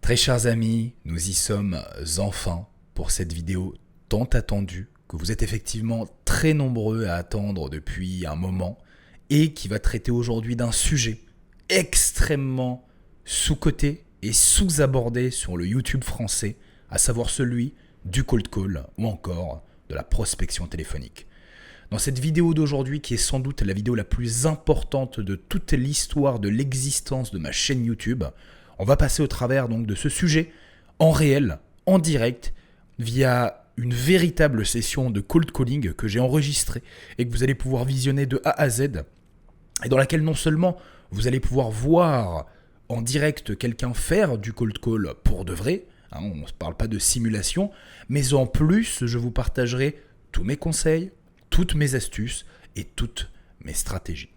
Très chers amis, nous y sommes enfin pour cette vidéo tant attendue, que vous êtes effectivement très nombreux à attendre depuis un moment, et qui va traiter aujourd'hui d'un sujet extrêmement sous-coté et sous-abordé sur le YouTube français, à savoir celui du cold call ou encore de la prospection téléphonique. Dans cette vidéo d'aujourd'hui, qui est sans doute la vidéo la plus importante de toute l'histoire de l'existence de ma chaîne YouTube, on va passer au travers donc de ce sujet en réel, en direct, via une véritable session de cold calling que j'ai enregistrée et que vous allez pouvoir visionner de A à Z, et dans laquelle non seulement vous allez pouvoir voir en direct quelqu'un faire du cold call pour de vrai, on ne parle pas de simulation, mais en plus je vous partagerai tous mes conseils, toutes mes astuces et toutes mes stratégies.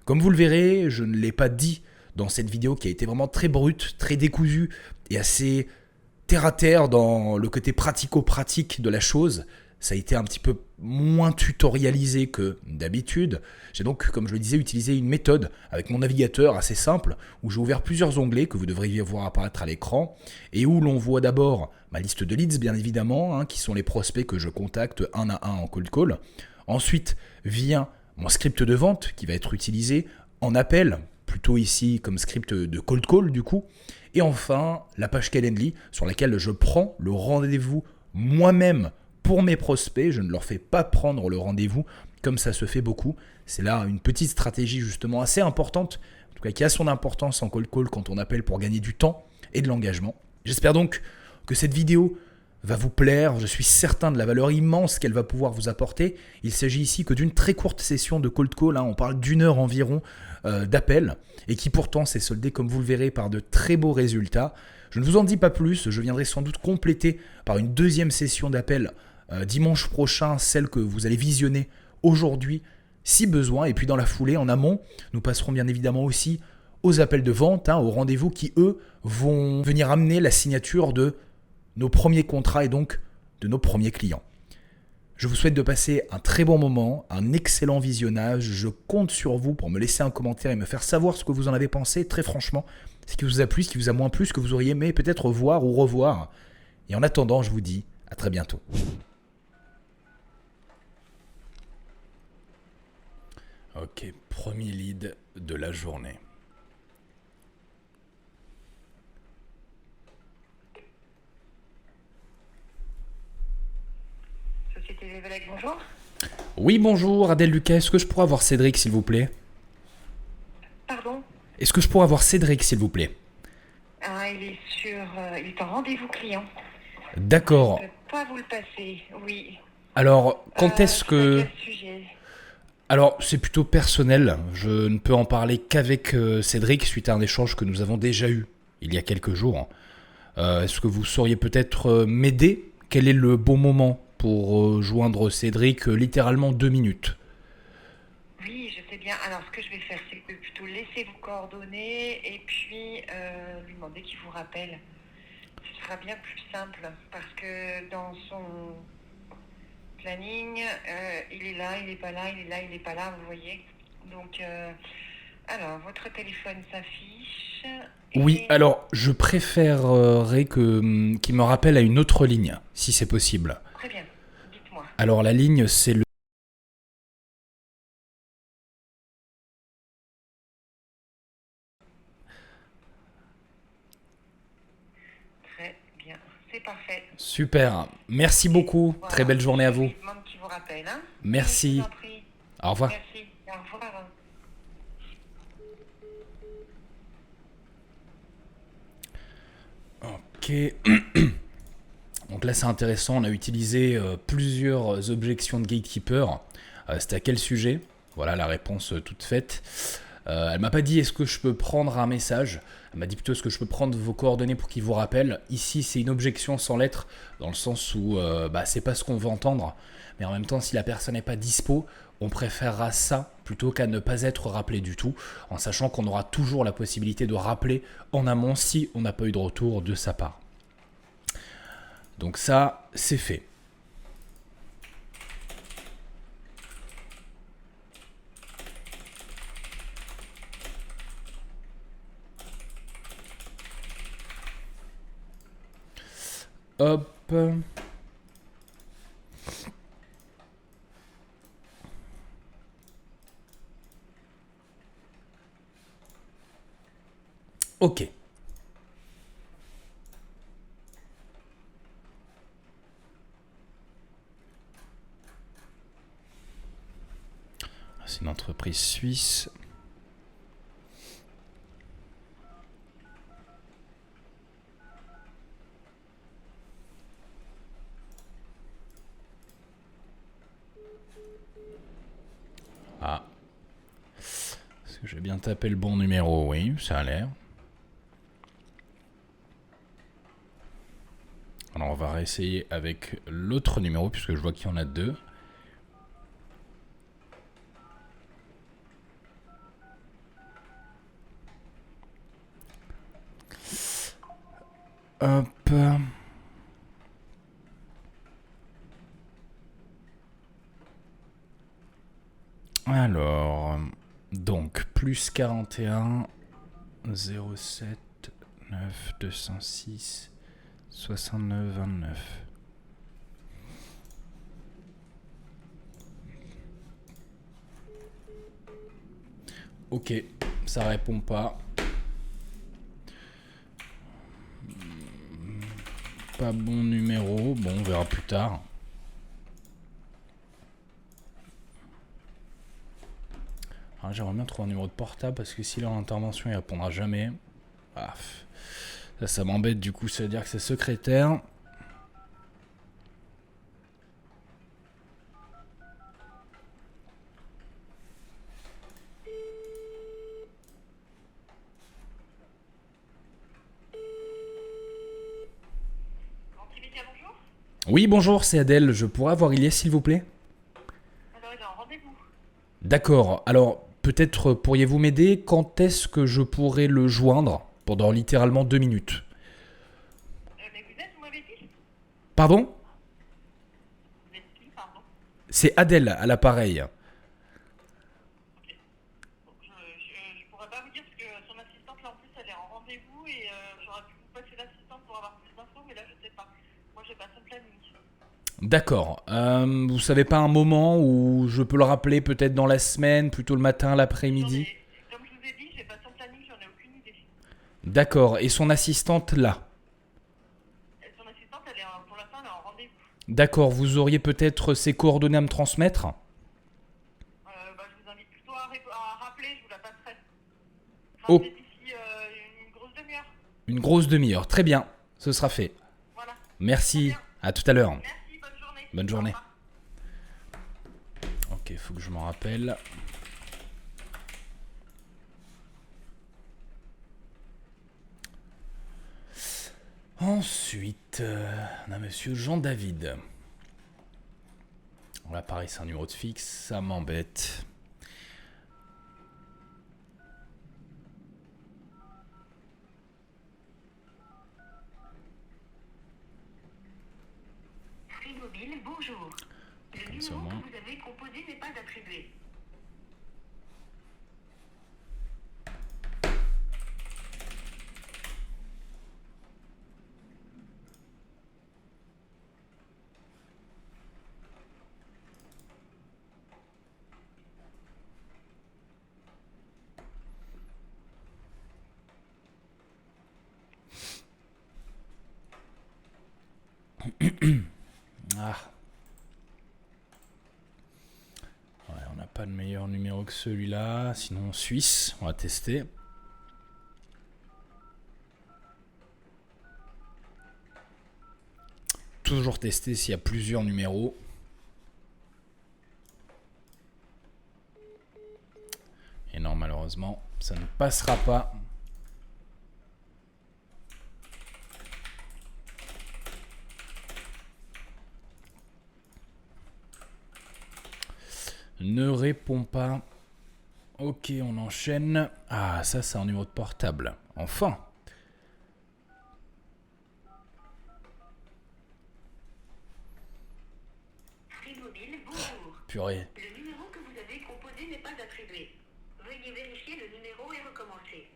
Comme vous le verrez, je ne l'ai pas dit dans cette vidéo qui a été vraiment très brute, très décousue et assez terre à terre dans le côté pratico-pratique de la chose. Ça a été un petit peu moins tutorialisé que d'habitude. J'ai donc, comme je le disais, utilisé une méthode avec mon navigateur assez simple où j'ai ouvert plusieurs onglets que vous devriez voir apparaître à l'écran et où l'on voit d'abord ma liste de leads, bien évidemment, qui sont les prospects que je contacte un à un en cold call. Ensuite vient mon script de vente qui va être utilisé en appel, plutôt ici comme script de cold call du coup. Et enfin, la page Calendly sur laquelle je prends le rendez-vous moi-même pour mes prospects. Je ne leur fais pas prendre le rendez-vous comme ça se fait beaucoup. C'est là une petite stratégie justement assez importante, en tout cas qui a son importance en cold call quand on appelle pour gagner du temps et de l'engagement. J'espère donc que cette vidéo va vous plaire, je suis certain de la valeur immense qu'elle va pouvoir vous apporter. Il s'agit ici que d'une très courte session de cold call, on parle d'une heure environ d'appel, et qui pourtant s'est soldée, comme vous le verrez, par de très beaux résultats. Je ne vous en dis pas plus, je viendrai sans doute compléter par une deuxième session d'appel dimanche prochain, celle que vous allez visionner aujourd'hui si besoin, et puis dans la foulée, en amont, nous passerons bien évidemment aussi aux appels de vente, aux rendez-vous qui, eux, vont venir amener la signature de nos premiers contrats et donc de nos premiers clients. Je vous souhaite de passer un très bon moment, un excellent visionnage. Je compte sur vous pour me laisser un commentaire et me faire savoir ce que vous en avez pensé, très franchement, ce qui vous a plu, ce qui vous a moins plu, ce que vous auriez aimé peut-être voir ou revoir. Et en attendant, je vous dis à très bientôt. Ok, premier lead de la journée. Société Lévesque, bonjour. Oui, bonjour, Adèle Lucas. Est-ce que je pourrais avoir Cédric, s'il vous plaît? Pardon. Est-ce que je pourrais avoir Cédric, s'il vous plaît? Il est en rendez-vous client. D'accord. Je peux pas vous le passer, oui. Alors, quand est-ce C'est à que... quel sujet? Alors, c'est plutôt personnel. Je ne peux en parler qu'avec Cédric suite à un échange que nous avons déjà eu il y a quelques jours. Est-ce que vous sauriez peut-être m'aider? Quel est le bon moment pour joindre Cédric? Littéralement 2 minutes. Oui, je sais bien. Alors, ce que je vais faire, c'est que plutôt laisser vos coordonnées et puis lui demander qu'il vous rappelle. Ce sera bien plus simple parce que dans son planning, il est là, il n'est pas là, il est là, il n'est pas là, vous voyez. Donc, alors, votre téléphone s'affiche. Oui, alors je préférerais qu'il me rappelle à une autre ligne, si c'est possible. Très bien, dites-moi. Alors la ligne, c'est le... Très bien, c'est parfait. Super, merci beaucoup. Voilà. Très belle journée à Je vous. lui demande qu'il vous rappelle. Hein. Oui, je Merci. vous en prie. Au revoir. Merci. Au revoir. Ok. Donc là c'est intéressant, on a utilisé plusieurs objections de gatekeeper. C'était à quel sujet? Voilà la réponse toute faite. Elle m'a pas dit est-ce que je peux prendre un message. Elle m'a dit plutôt est-ce que je peux prendre vos coordonnées pour qu'il vous rappelle. Ici c'est une objection sans lettre dans le sens où c'est pas ce qu'on veut entendre. Mais en même temps si la personne n'est pas dispo, on préférera ça plutôt qu'à ne pas être rappelé du tout, en sachant qu'on aura toujours la possibilité de rappeler en amont si on n'a pas eu de retour de sa part. Donc ça, c'est fait. Hop. Ok. C'est une entreprise suisse. Ah. Est-ce que j'ai bien tapé le bon numéro? Oui, ça a l'air. Alors on va réessayer avec l'autre numéro puisque je vois qu'il y en a deux. Hop. Alors, donc, plus 41, 07, 9, 206, 69, 29. Ok, ça répond pas. Pas bon numéro, bon, on verra plus tard. J'aimerais bien trouver un numéro de portable parce que s'il est en intervention, il répondra jamais. Ah, ça m'embête, du coup, ça veut dire que c'est secrétaire. Bonjour. Oui, bonjour, c'est Adèle. Je pourrais avoir Ilyes, s'il vous plaît? Alors, il est en rendez-vous. D'accord. Alors, peut-être pourriez-vous m'aider? Quand est-ce que je pourrais le joindre? Pendant littéralement 2 minutes. Mais vous m'avez dit? Pardon? Vous êtes qui, pardon? C'est Adèle à l'appareil. Ok. Bon, je pourrais pas vous dire parce que son assistante, là, en plus, elle est en rendez-vous et j'aurais pu vous passer l'assistante pour avoir plus d'infos, mais là, je sais pas. Moi, j'ai pas son planning. D'accord. Vous savez pas un moment où je peux le rappeler peut-être dans la semaine, plutôt le matin, l'après-midi? Comme je vous ai dit, j'ai pas son planning, j'en ai aucune idée. D'accord. Et son assistante là? Et son assistante, pour l'instant, elle est en rendez-vous. D'accord. Vous auriez peut-être ses coordonnées à me transmettre? Je vous invite plutôt à rappeler, je vous la passerai. Oh. Rappelez d'ici une grosse demi-heure. Une grosse demi-heure. Très bien. Ce sera fait. Voilà. Merci. À tout à l'heure. Merci, bonne journée. Bonne journée. Ok, faut que je m'en rappelle. Ensuite, on a monsieur Jean-David. Là, pareil, c'est un numéro de fixe, ça m'embête. Free Mobile, bonjour. Le numéro que vous avez composé n'est pas attribué. Ah. Ouais, on n'a pas de meilleur numéro que celui-là. Sinon, Suisse, on va tester. Toujours tester s'il y a plusieurs numéros. Et non, malheureusement, ça ne passera pas. Ne répond pas. Ok, on enchaîne. Ah, ça, c'est un numéro de portable. Enfin. Free Mobile, bonjour. Purée. Le numéro que vous avez composé n'est pas attribué. Veuillez vérifier le numéro et recommencer.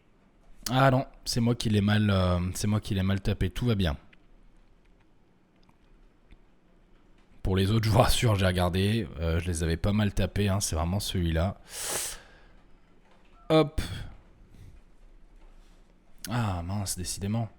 Ah non, c'est moi qui l'ai mal tapé. Tout va bien. Pour les autres, je vous rassure, j'ai regardé. Je les avais pas mal tapés. Hein, c'est vraiment celui-là. Hop. Ah mince, décidément.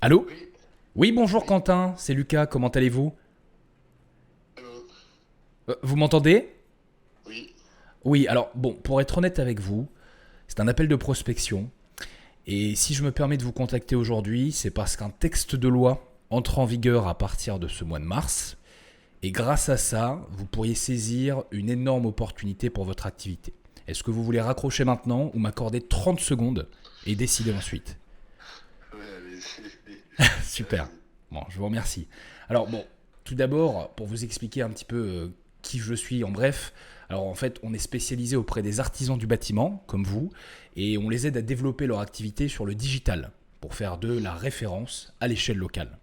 Allô? Oui, Oui, bonjour oui, Quentin, c'est Lucas, comment allez-vous? allô, Vous m'entendez? oui, Oui, alors bon, pour être honnête avec vous, c'est un appel de prospection. Et si je me permets de vous contacter aujourd'hui, c'est parce qu'un texte de loi entre en vigueur à partir de ce mois de mars. Et grâce à ça, vous pourriez saisir une énorme opportunité pour votre activité. Est-ce que vous voulez raccrocher maintenant ou m'accorder 30 secondes et décider ensuite? ouais, allez-y, Super. allez-y. Bon, je vous remercie. Alors bon, tout d'abord, pour vous expliquer un petit peu qui je suis en bref, alors en fait, on est spécialisé auprès des artisans du bâtiment, comme vous, et on les aide à développer leur activité sur le digital, pour faire de la référence à l'échelle locale.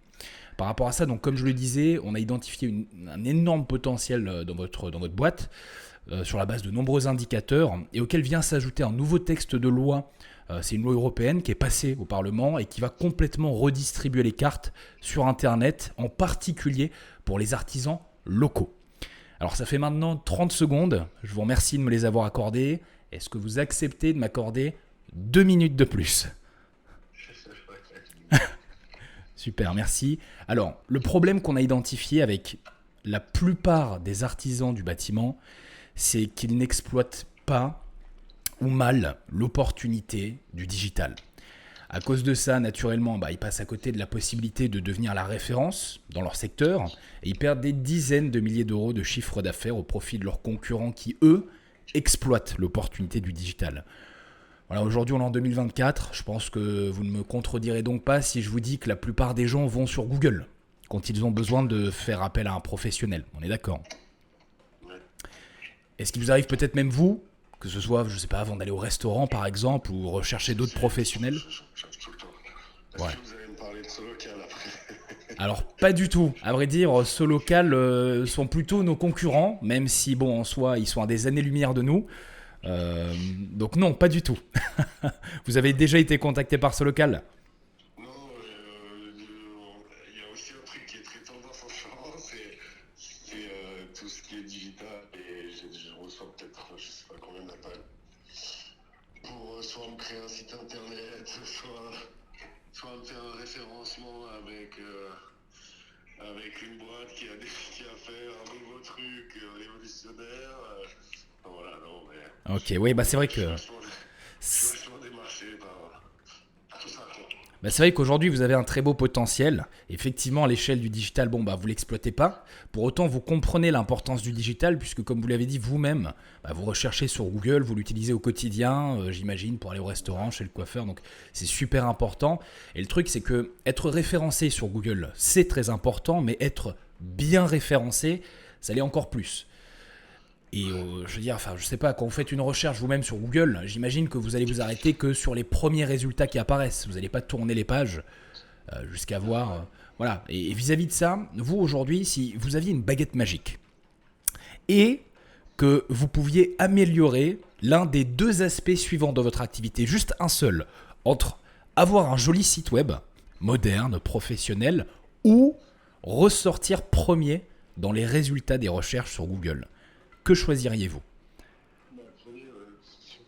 Par rapport à ça, donc comme je le disais, on a identifié un énorme potentiel dans votre boîte sur la base de nombreux indicateurs et auquel vient s'ajouter un nouveau texte de loi. C'est une loi européenne qui est passée au Parlement et qui va complètement redistribuer les cartes sur Internet, en particulier pour les artisans locaux. Alors ça fait maintenant 30 secondes, je vous remercie de me les avoir accordées. Est-ce que vous acceptez de m'accorder 2 minutes de plus? Super, merci. Alors, le problème qu'on a identifié avec la plupart des artisans du bâtiment, c'est qu'ils n'exploitent pas ou mal l'opportunité du digital. À cause de ça, naturellement, ils passent à côté de la possibilité de devenir la référence dans leur secteur et ils perdent des dizaines de milliers d'euros de chiffre d'affaires au profit de leurs concurrents qui, eux, exploitent l'opportunité du digital. Voilà, aujourd'hui on est en 2024, je pense que vous ne me contredirez donc pas si je vous dis que la plupart des gens vont sur Google quand ils ont besoin de faire appel à un professionnel. On est d'accord? Ouais. Est-ce qu'il vous arrive peut-être même vous, que ce soit, je sais pas, avant d'aller au restaurant par exemple, ou rechercher d'autres professionnels? Je cherche tout le temps. Est-ce Ouais. que vous allez me parler de ce local après? Alors pas du tout. À vrai dire, ceux locaux sont plutôt nos concurrents, même si bon en soi ils sont à des années-lumière de nous. Donc non, pas du tout. Vous avez déjà été contacté par ce local? Non, il y a aussi un truc qui est très tendance en ce moment, c'est tout ce qui est digital et je reçois peut-être, je sais pas combien d'appels pour soit me créer un site internet, soit me faire un référencement avec une boîte qui a fait un nouveau truc révolutionnaire. Enfin, voilà, non, mais Ok, oui, c'est vrai que je suis vachement démarché par tout ça, quoi. c'est vrai qu'aujourd'hui, vous avez un très beau potentiel. Effectivement, à l'échelle du digital, bon, vous ne l'exploitez pas. Pour autant, vous comprenez l'importance du digital, puisque comme vous l'avez dit vous-même, vous recherchez sur Google, vous l'utilisez au quotidien, j'imagine, pour aller au restaurant, chez le coiffeur. Donc, c'est super important. Et le truc, c'est que être référencé sur Google, c'est très important, mais être bien référencé, ça l'est encore plus. Et je veux dire, enfin, je sais pas, quand vous faites une recherche vous-même sur Google, j'imagine que vous allez vous arrêter que sur les premiers résultats qui apparaissent. Vous n'allez pas tourner les pages jusqu'à voir. Voilà. Et vis-à-vis de ça, vous aujourd'hui, si vous aviez une baguette magique et que vous pouviez améliorer l'un des deux aspects suivants de votre activité, juste un seul, entre avoir un joli site web, moderne, professionnel, ou ressortir premier dans les résultats des recherches sur Google, que choisiriez-vous? Bah, premier, c'est sûr.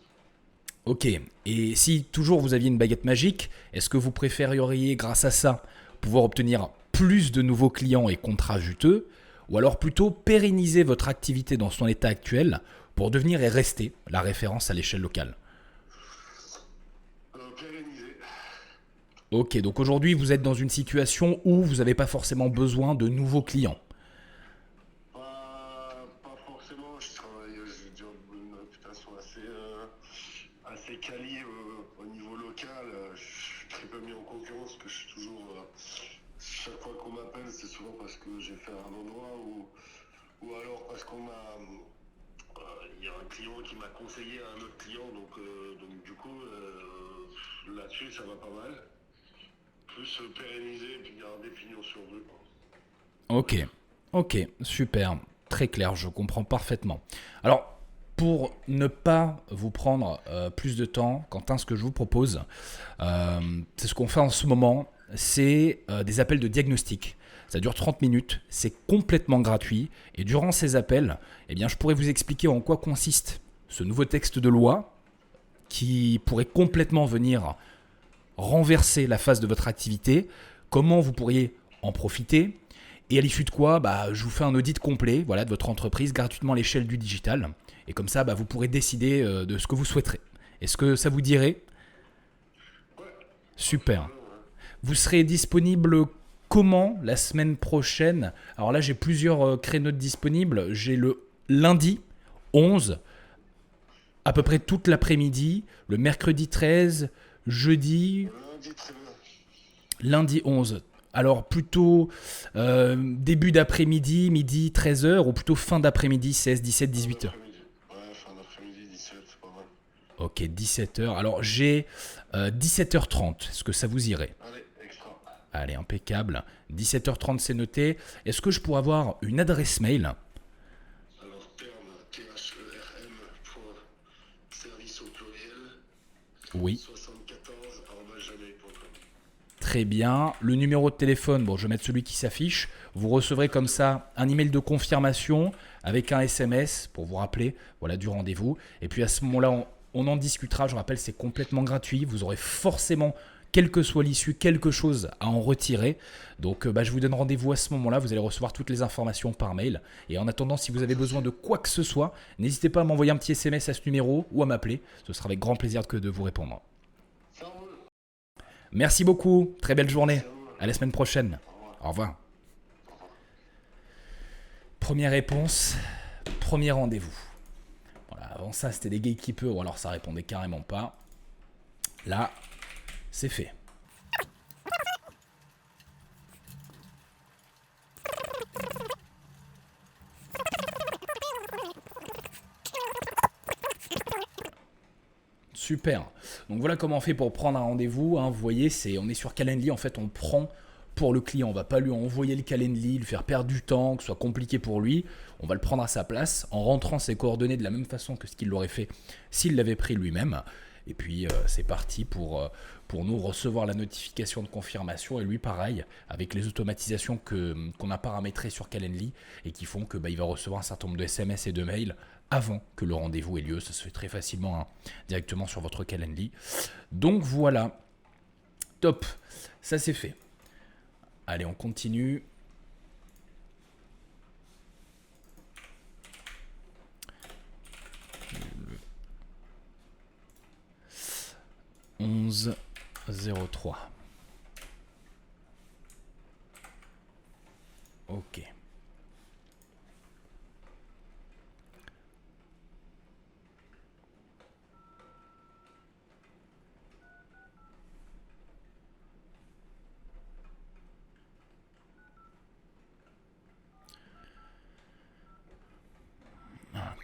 Ok, et si toujours vous aviez une baguette magique, est-ce que vous préféreriez, grâce à ça, pouvoir obtenir plus de nouveaux clients et contrats juteux, ou alors plutôt pérenniser votre activité dans son état actuel pour devenir et rester la référence à l'échelle locale? Pérenniser. Ok, donc aujourd'hui vous êtes dans une situation où vous n'avez pas forcément besoin de nouveaux clients. Pas forcément, j'ai déjà une réputation assez quali au niveau local. Je suis très peu mis en concurrence, parce que je suis toujours. Chaque fois qu'on m'appelle, c'est souvent parce que j'ai fait un endroit ou alors parce il y a un client qui m'a conseillé à un autre client, donc du coup, là-dessus, ça va pas mal. Plus pérenniser et puis garder pignon sur rue. Ok, super, très clair, je comprends parfaitement. Alors, pour ne pas vous prendre plus de temps, Quentin, ce que je vous propose, c'est ce qu'on fait en ce moment, c'est des appels de diagnostic. Ça dure 30 minutes, c'est complètement gratuit. Et durant ces appels, eh bien, je pourrais vous expliquer en quoi consiste ce nouveau texte de loi qui pourrait complètement venir renverser la phase de votre activité, comment vous pourriez en profiter, et à l'issue de quoi, je vous fais un audit complet de votre entreprise gratuitement à l'échelle du digital. Et comme ça, vous pourrez décider de ce que vous souhaiterez. Est-ce que ça vous dirait ? Super. Vous serez disponible comment la semaine prochaine ? Alors là, j'ai plusieurs créneaux disponibles. J'ai le lundi 11, à peu près toute l'après-midi, le mercredi 13, jeudi, lundi 11. Alors plutôt début d'après-midi, midi 13h, ou plutôt fin d'après-midi, 16, 17, 18h. Ouais, fin d'après-midi, 17, c'est pas mal. Ok, 17h. Alors j'ai 17h30. Est-ce que ça vous irait ? Allez, extra. Allez, impeccable. 17h30, c'est noté. Est-ce que je pourrais avoir une adresse mail ? Alors, terme, therm.service au pluriel, Oui. 74@gmail.com. Très bien. Le numéro de téléphone, je vais mettre celui qui s'affiche. Vous recevrez comme ça un email de confirmation avec un SMS pour vous rappeler du rendez-vous. Et puis à ce moment-là, on en discutera. Je rappelle, c'est complètement gratuit. Vous aurez forcément, quelle que soit l'issue, quelque chose à en retirer. Donc je vous donne rendez-vous à ce moment-là. Vous allez recevoir toutes les informations par mail. Et en attendant, si vous avez besoin de quoi que ce soit, n'hésitez pas à m'envoyer un petit SMS à ce numéro ou à m'appeler. Ce sera avec grand plaisir de vous répondre. Ça roule. Merci beaucoup. Très belle journée. À la semaine prochaine. Au revoir. Première réponse, premier rendez-vous. Voilà, avant ça, c'était des gatekeepers ou alors ça répondait carrément pas. Là, c'est fait. Super. Donc voilà comment on fait pour prendre un rendez-vous. Vous voyez, on est sur Calendly. En fait, on prend pour le client. On ne va pas lui envoyer le Calendly, lui faire perdre du temps, que ce soit compliqué pour lui. On va le prendre à sa place en rentrant ses coordonnées de la même façon que ce qu'il l'aurait fait s'il l'avait pris lui-même. Et puis, c'est parti pour nous recevoir la notification de confirmation. Et lui, pareil, avec les automatisations qu'on a paramétrées sur Calendly et qui font que il va recevoir un certain nombre de SMS et de mails avant que le rendez-vous ait lieu. Ça se fait très facilement directement sur votre Calendly. Donc voilà, top, ça c'est fait. Allez, on continue. Le 11-03. Ok.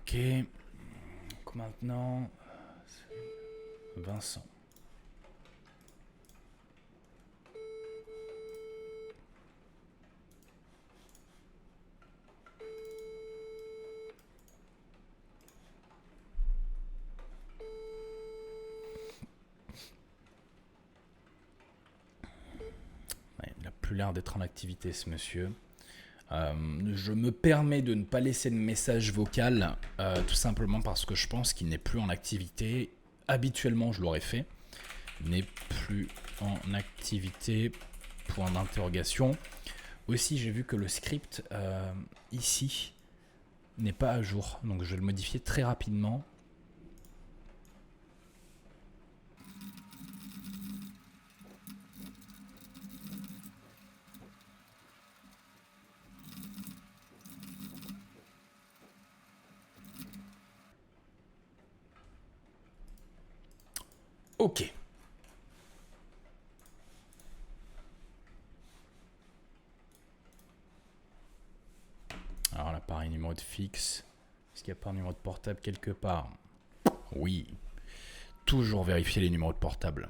Ok. Donc maintenant, Vincent. Il n'a plus l'air d'être en activité, ce monsieur. Je me permets de ne pas laisser de message vocal, tout simplement parce que je pense qu'il n'est plus en activité. Habituellement, je l'aurais fait. Il n'est plus en activité, point d'interrogation. Aussi, j'ai vu que le script, ici, n'est pas à jour. Donc, je vais le modifier très rapidement. Ok. Alors là, pareil, numéro de fixe. Est-ce qu'il n'y a pas un numéro de portable quelque part ? Oui. Toujours vérifier les numéros de portable.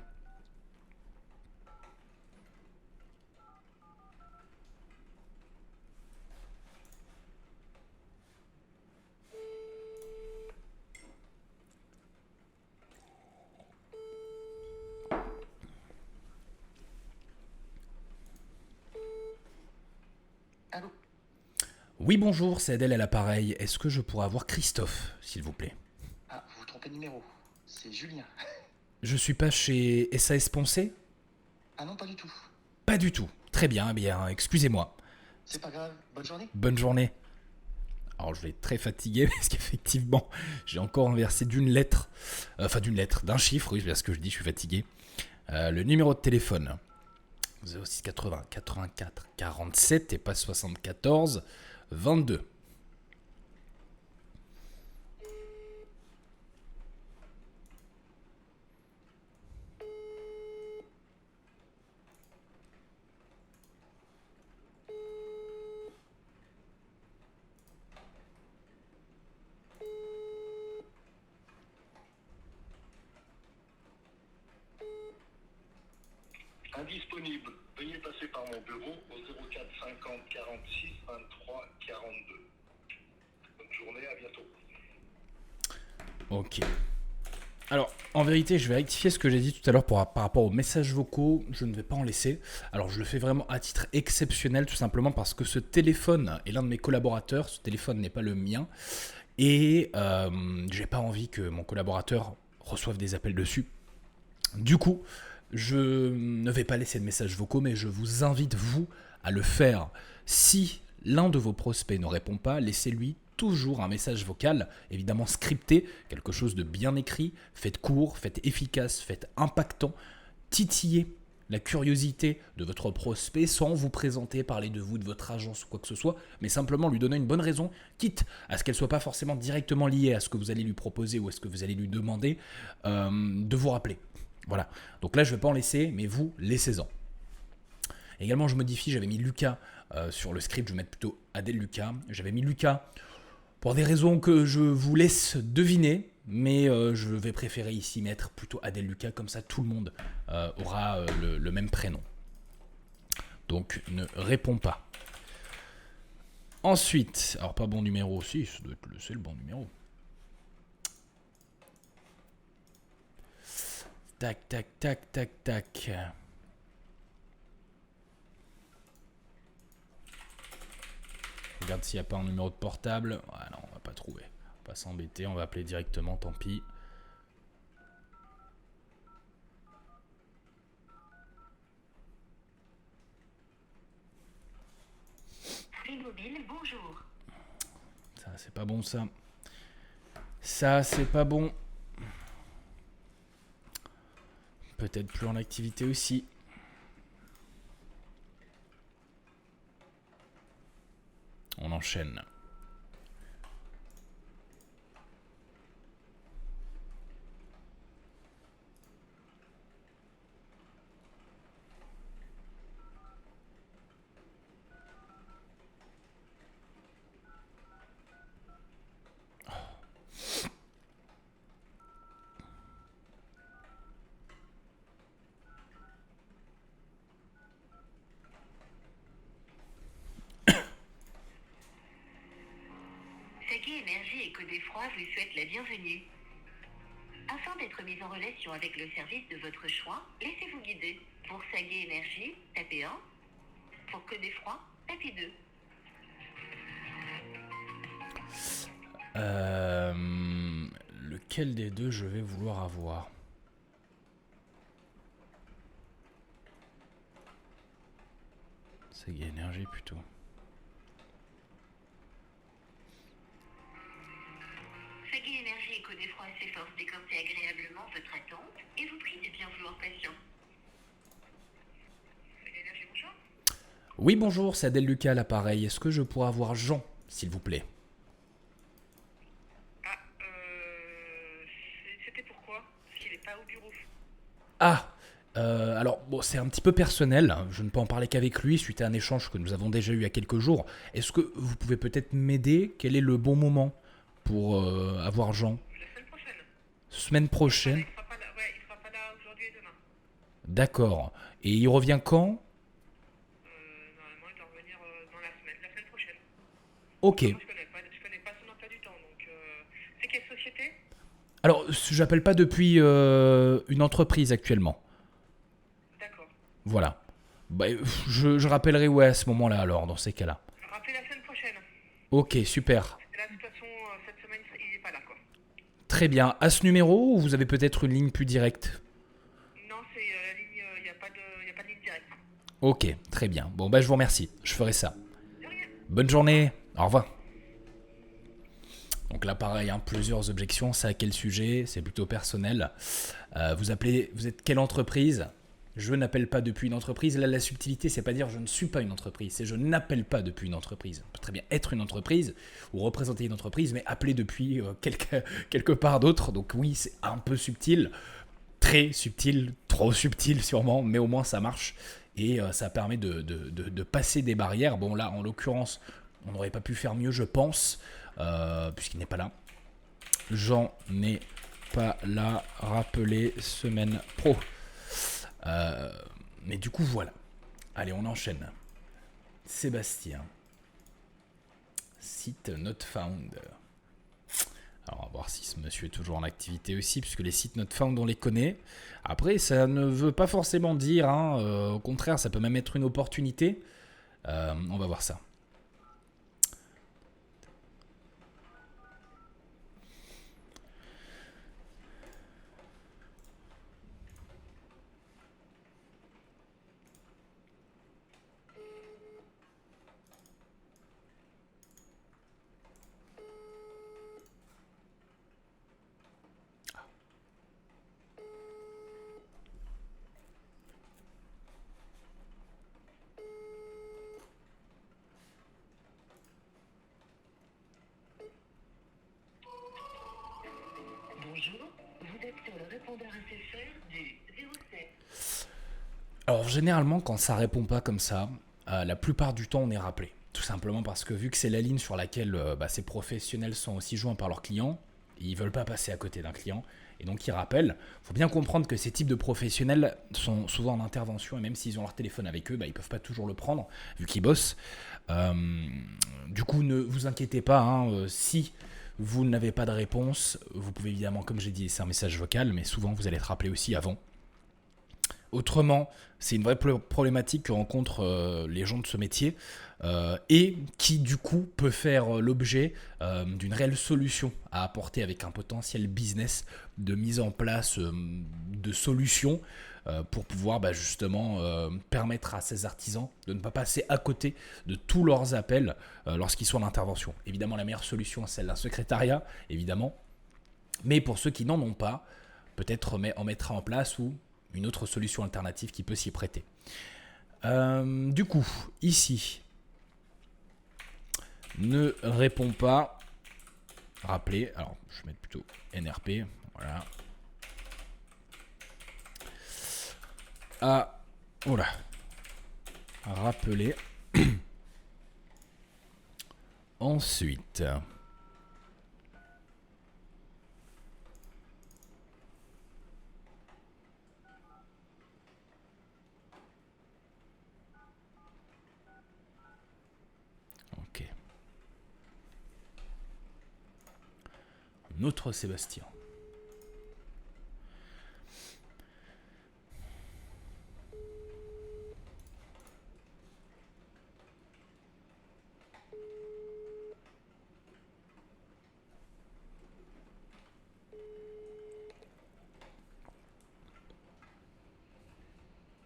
Oui, bonjour, c'est Adèle à l'appareil. Est-ce que je pourrais avoir Christophe, s'il vous plaît? Ah, vous vous trompez de numéro. C'est Julien. Je suis pas chez SAS Poncé? Ah non, pas du tout. Pas du tout. Très bien, eh bien, excusez-moi. C'est pas grave. Bonne journée. Bonne journée. Alors, je vais être très fatigué parce qu'effectivement, j'ai encore inversé d'un chiffre, oui, c'est ce que je dis, je suis fatigué. Le numéro de téléphone, 06 80 84 47 et pas 74 22. Indisponible. Veuillez passer par mon bureau au 04 50 46 23 42. Bonne journée, à bientôt. Ok. Alors, en vérité, je vais rectifier ce que j'ai dit tout à l'heure par rapport aux messages vocaux. Je ne vais pas en laisser. Alors, je le fais vraiment à titre exceptionnel, tout simplement parce que ce téléphone est l'un de mes collaborateurs. Ce téléphone n'est pas le mien. Et j'ai pas envie que mon collaborateur reçoive des appels dessus. Du coup, je ne vais pas laisser de messages vocaux, mais je vous invite, vous, à le faire. Si l'un de vos prospects ne répond pas, laissez-lui toujours un message vocal, évidemment scripté, quelque chose de bien écrit, faites court, faites efficace, faites impactant, titillez la curiosité de votre prospect sans vous présenter, parler de vous, de votre agence ou quoi que ce soit, mais simplement lui donner une bonne raison, quitte à ce qu'elle ne soit pas forcément directement liée à ce que vous allez lui proposer ou à ce que vous allez lui demander, de vous rappeler. Voilà, donc là je ne vais pas en laisser, mais vous, laissez-en. Également je modifie, j'avais mis Lucas sur le script, je vais mettre plutôt Adèle Lucas. J'avais mis Lucas pour des raisons que je vous laisse deviner, mais je vais préférer ici mettre plutôt Adèle Lucas, comme ça tout le monde aura le même prénom. Donc ne réponds pas. Ensuite, alors pas bon numéro, si, c'est le bon numéro. Tac, tac, tac, tac, tac. Regarde s'il n'y a pas un numéro de portable. Ah non, on va pas trouver. On va pas s'embêter, on va appeler directement, tant pis. Mobile, bonjour. Ça, c'est pas bon, ça. Ça, c'est pas bon. Peut-être plus en activité aussi. On enchaîne. Sagi Énergie et Codé Froid vous souhaitent la bienvenue. Afin d'être mis en relation avec le service de votre choix, laissez-vous guider. Pour Sagi Énergie, tapez 1. Pour Codé Froid, tapez 2. Lequel des deux je vais vouloir avoir? Sagi Énergie plutôt. Sagi Énergie et Codé Froid s'efforcent d'écorter agréablement votre attente et vous prie de bien vouloir patient. Sagi Énergie, bonjour. Oui, bonjour, c'est Adèle Lucas à l'appareil. Est-ce que je pourrais avoir Jean, s'il vous plaît? C'était pourquoi? Parce qu'il n'est pas au bureau. Ah, alors bon, c'est un petit peu personnel, je ne peux en parler qu'avec lui suite à un échange que nous avons déjà eu il y a quelques jours. Est-ce que vous pouvez peut-être m'aider? Quel est le bon moment pour avoir Jean? La semaine prochaine. Semaine prochaine? Il sera pas là aujourd'hui et demain. D'accord. Et il revient quand? Normalement, il doit revenir dans la semaine prochaine. Ok. Moi, je connais pas son emploi du temps, donc c'est quelle société? Alors, j'appelle pas depuis une entreprise actuellement. D'accord. Voilà. Bah, je rappellerai ouais à ce moment-là alors, dans ces cas-là. Rappelez la semaine prochaine. Ok, super. Et là, de toute façon, cette semaine, il n'est pas là, quoi. Très bien. À ce numéro, ou vous avez peut-être une ligne plus directe? Non, c'est la ligne, il n'y a pas de ligne directe. Ok, très bien. Bon, bah je vous remercie. Je ferai ça. De rien. Bonne journée. Au revoir. Donc là, pareil, hein, plusieurs objections. C'est à quel sujet? C'est plutôt personnel. Vous êtes quelle entreprise? Je n'appelle pas depuis une entreprise. Là, la subtilité, c'est pas dire je ne suis pas une entreprise, c'est je n'appelle pas depuis une entreprise. On peut très bien être une entreprise ou représenter une entreprise, mais appeler depuis quelque part d'autre. Donc oui, c'est un peu subtil, très subtil, trop subtil sûrement, mais au moins ça marche et ça permet de passer des barrières. Bon là, en l'occurrence, on n'aurait pas pu faire mieux, je pense, puisqu'il n'est pas là. J'en ai pas là, rappelé semaine pro. Mais du coup, voilà. Allez, on enchaîne. Sébastien. Site not found. Alors, on va voir si ce monsieur est toujours en activité aussi, puisque les sites not found, on les connaît. Après, ça ne veut pas forcément dire, hein, au contraire, ça peut même être une opportunité. On va voir ça. Bonjour, vous êtes sur le répondeur SFR du 07. Alors, généralement, quand ça répond pas comme ça, la plupart du temps, on est rappelé. Tout simplement parce que vu que c'est la ligne sur laquelle ces professionnels sont aussi joints par leurs clients, ils veulent pas passer à côté d'un client. Et donc, ils rappellent. Il faut bien comprendre que ces types de professionnels sont souvent en intervention. Et même s'ils ont leur téléphone avec eux, ils ne peuvent pas toujours le prendre, vu qu'ils bossent. Du coup, ne vous inquiétez pas. Hein, si vous n'avez pas de réponse, vous pouvez évidemment, comme j'ai dit, laisser un message vocal. Mais souvent, vous allez être rappelé aussi avant. Autrement, c'est une vraie problématique que rencontrent les gens de ce métier et qui du coup peut faire l'objet d'une réelle solution à apporter avec un potentiel business de mise en place de solutions pour pouvoir justement permettre à ces artisans de ne pas passer à côté de tous leurs appels lorsqu'ils sont en intervention. Évidemment, la meilleure solution, c'est celle d'un secrétariat, évidemment, mais pour ceux qui n'en ont pas, peut-être en mettra en place ou une autre solution alternative qui peut s'y prêter. Du coup, ici, ne répond pas. Rappelez, alors je vais mettre plutôt NRP, voilà. Voilà. Rappeler. Ensuite. Notre Sébastien.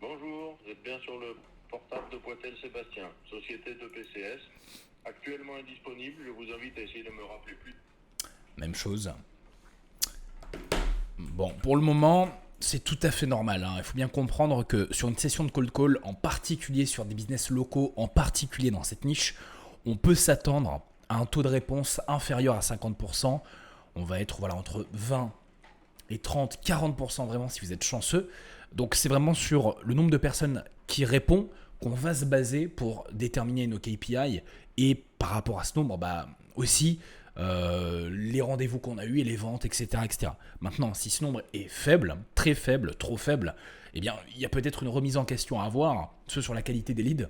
Bonjour, vous êtes bien sur le portable de Poitel Sébastien, société de PCS. Actuellement indisponible, je vous invite à essayer de me rappeler plus. Même chose. Bon, pour le moment, c'est tout à fait normal. Hein. Il faut bien comprendre que sur une session de cold call, en particulier sur des business locaux, en particulier dans cette niche, on peut s'attendre à un taux de réponse inférieur à 50%. On va être entre 20 et 30, 40% vraiment si vous êtes chanceux. Donc c'est vraiment sur le nombre de personnes qui répondent qu'on va se baser pour déterminer nos KPI et par rapport à ce nombre, aussi les rendez-vous qu'on a eus et les ventes, etc., etc. Maintenant, si ce nombre est faible, très faible, trop faible, eh bien, il y a peut-être une remise en question à avoir, soit sur la qualité des leads,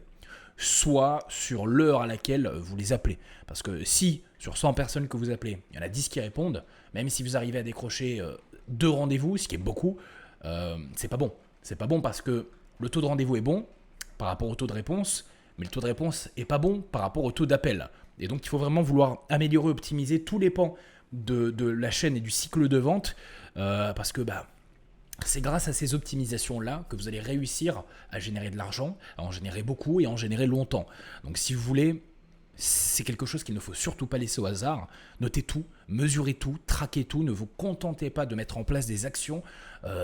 soit sur l'heure à laquelle vous les appelez. Parce que si, sur 100 personnes que vous appelez, il y en a 10 qui répondent, même si vous arrivez à décrocher 2 rendez-vous, ce qui est beaucoup, c'est pas bon. C'est pas bon parce que le taux de rendez-vous est bon par rapport au taux de réponse, mais le taux de réponse est pas bon par rapport au taux d'appel. Et donc, il faut vraiment vouloir améliorer, optimiser tous les pans de la chaîne et du cycle de vente parce que c'est grâce à ces optimisations-là que vous allez réussir à générer de l'argent, à en générer beaucoup et à en générer longtemps. Donc, si vous voulez, c'est quelque chose qu'il ne faut surtout pas laisser au hasard. Notez tout, mesurez tout, traquez tout. Ne vous contentez pas de mettre en place des actions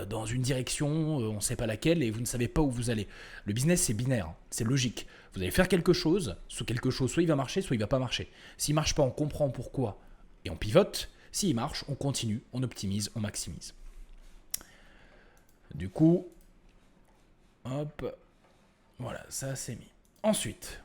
dans une direction, on ne sait pas laquelle, et vous ne savez pas où vous allez. Le business, c'est binaire, c'est logique. Vous allez faire quelque chose, soit il va marcher, soit il ne va pas marcher. S'il ne marche pas, on comprend pourquoi et on pivote. S'il marche, on continue, on optimise, on maximise. Du coup, hop, voilà, ça c'est mis. Ensuite,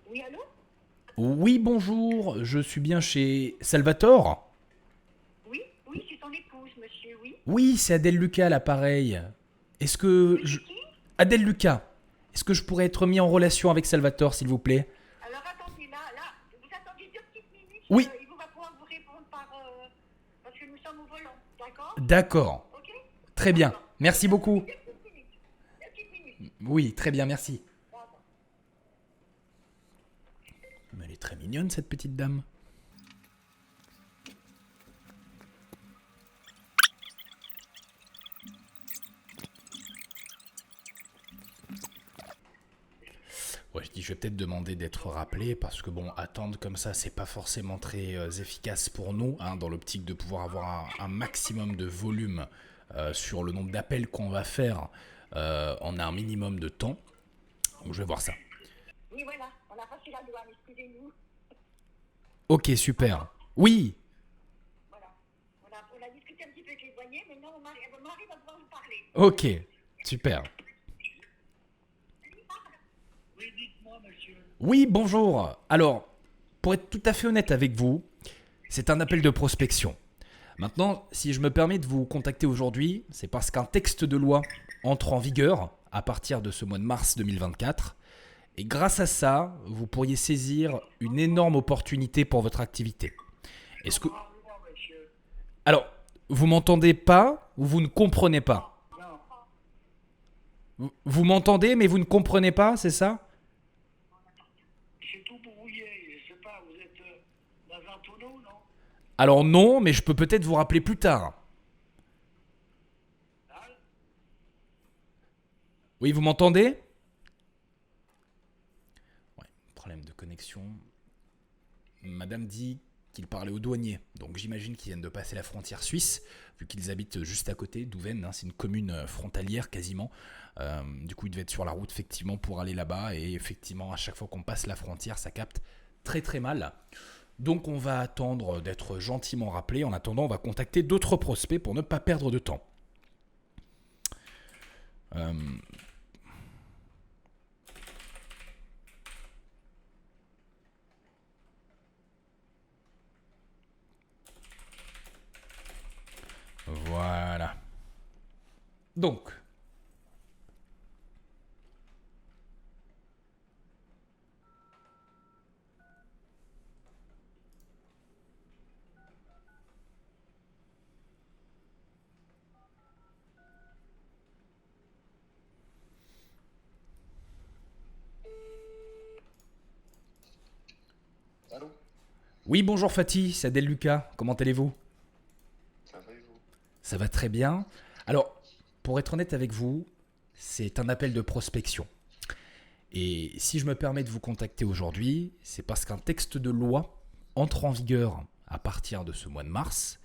Oui, allô? oui, bonjour, je suis bien chez Salvatore. Oui, c'est ton épouse, monsieur, oui. Oui, c'est Adèle Lucas à l'appareil. Est-ce que Adèle Lucas, est-ce que je pourrais être mis en relation avec Salvatore, s'il vous plaît? Alors attendez, là, vous attendez 2 petites minutes. Oui. Il va pouvoir vous répondre parce que nous sommes au volant, d'accord? D'accord, Ok? très bien, merci beaucoup. 2 petites minutes. 2 petites minutes. Oui, très bien, merci. D'accord. Mais elle est très mignonne, cette petite dame. Ouais, je dis, je vais peut-être demander d'être rappelé parce que bon, attendre comme ça, c'est pas forcément très efficace pour nous, hein, dans l'optique de pouvoir avoir un maximum de volume sur le nombre d'appels qu'on va faire en un minimum de temps. Donc je vais voir ça. Oui, voilà, on a passé la douane, excusez-nous. Ok, super. Oui, Voilà. On a discuté un petit peu avec les douaniers, maintenant mon mari va pouvoir vous parler. ok, super. Oui, dites-moi, monsieur. Oui, bonjour. Alors, pour être tout à fait honnête avec vous, c'est un appel de prospection. Maintenant, si je me permets de vous contacter aujourd'hui, c'est parce qu'un texte de loi entre en vigueur à partir de ce mois de mars 2024. Et grâce à ça, vous pourriez saisir une énorme opportunité pour votre activité. Est-ce que... Alors, vous m'entendez pas ou vous ne comprenez pas? Vous m'entendez mais vous ne comprenez pas, c'est ça? C'est tout brouillé, je sais pas, vous êtes dans un tonneau, non? Alors non, mais je peux peut-être vous rappeler plus tard. Oui, vous m'entendez? Ouais, problème de connexion. Madame dit qu'il parlait aux douaniers, donc j'imagine qu'ils viennent de passer la frontière suisse, vu qu'ils habitent juste à côté d'Ouven, hein, c'est une commune frontalière quasiment. Du coup, ils devaient être sur la route effectivement pour aller là-bas, et effectivement, à chaque fois qu'on passe la frontière, ça capte très très mal. Donc on va attendre d'être gentiment rappelé. En attendant, on va contacter d'autres prospects pour ne pas perdre de temps. Voilà. Donc, Allô? oui, bonjour Fatih, c'est Adèle Lucas, comment allez-vous? Ça va et vous? Ça va très bien. Alors, pour être honnête avec vous, c'est un appel de prospection. Et si je me permets de vous contacter aujourd'hui, c'est parce qu'un texte de loi entre en vigueur à partir de ce mois de mars.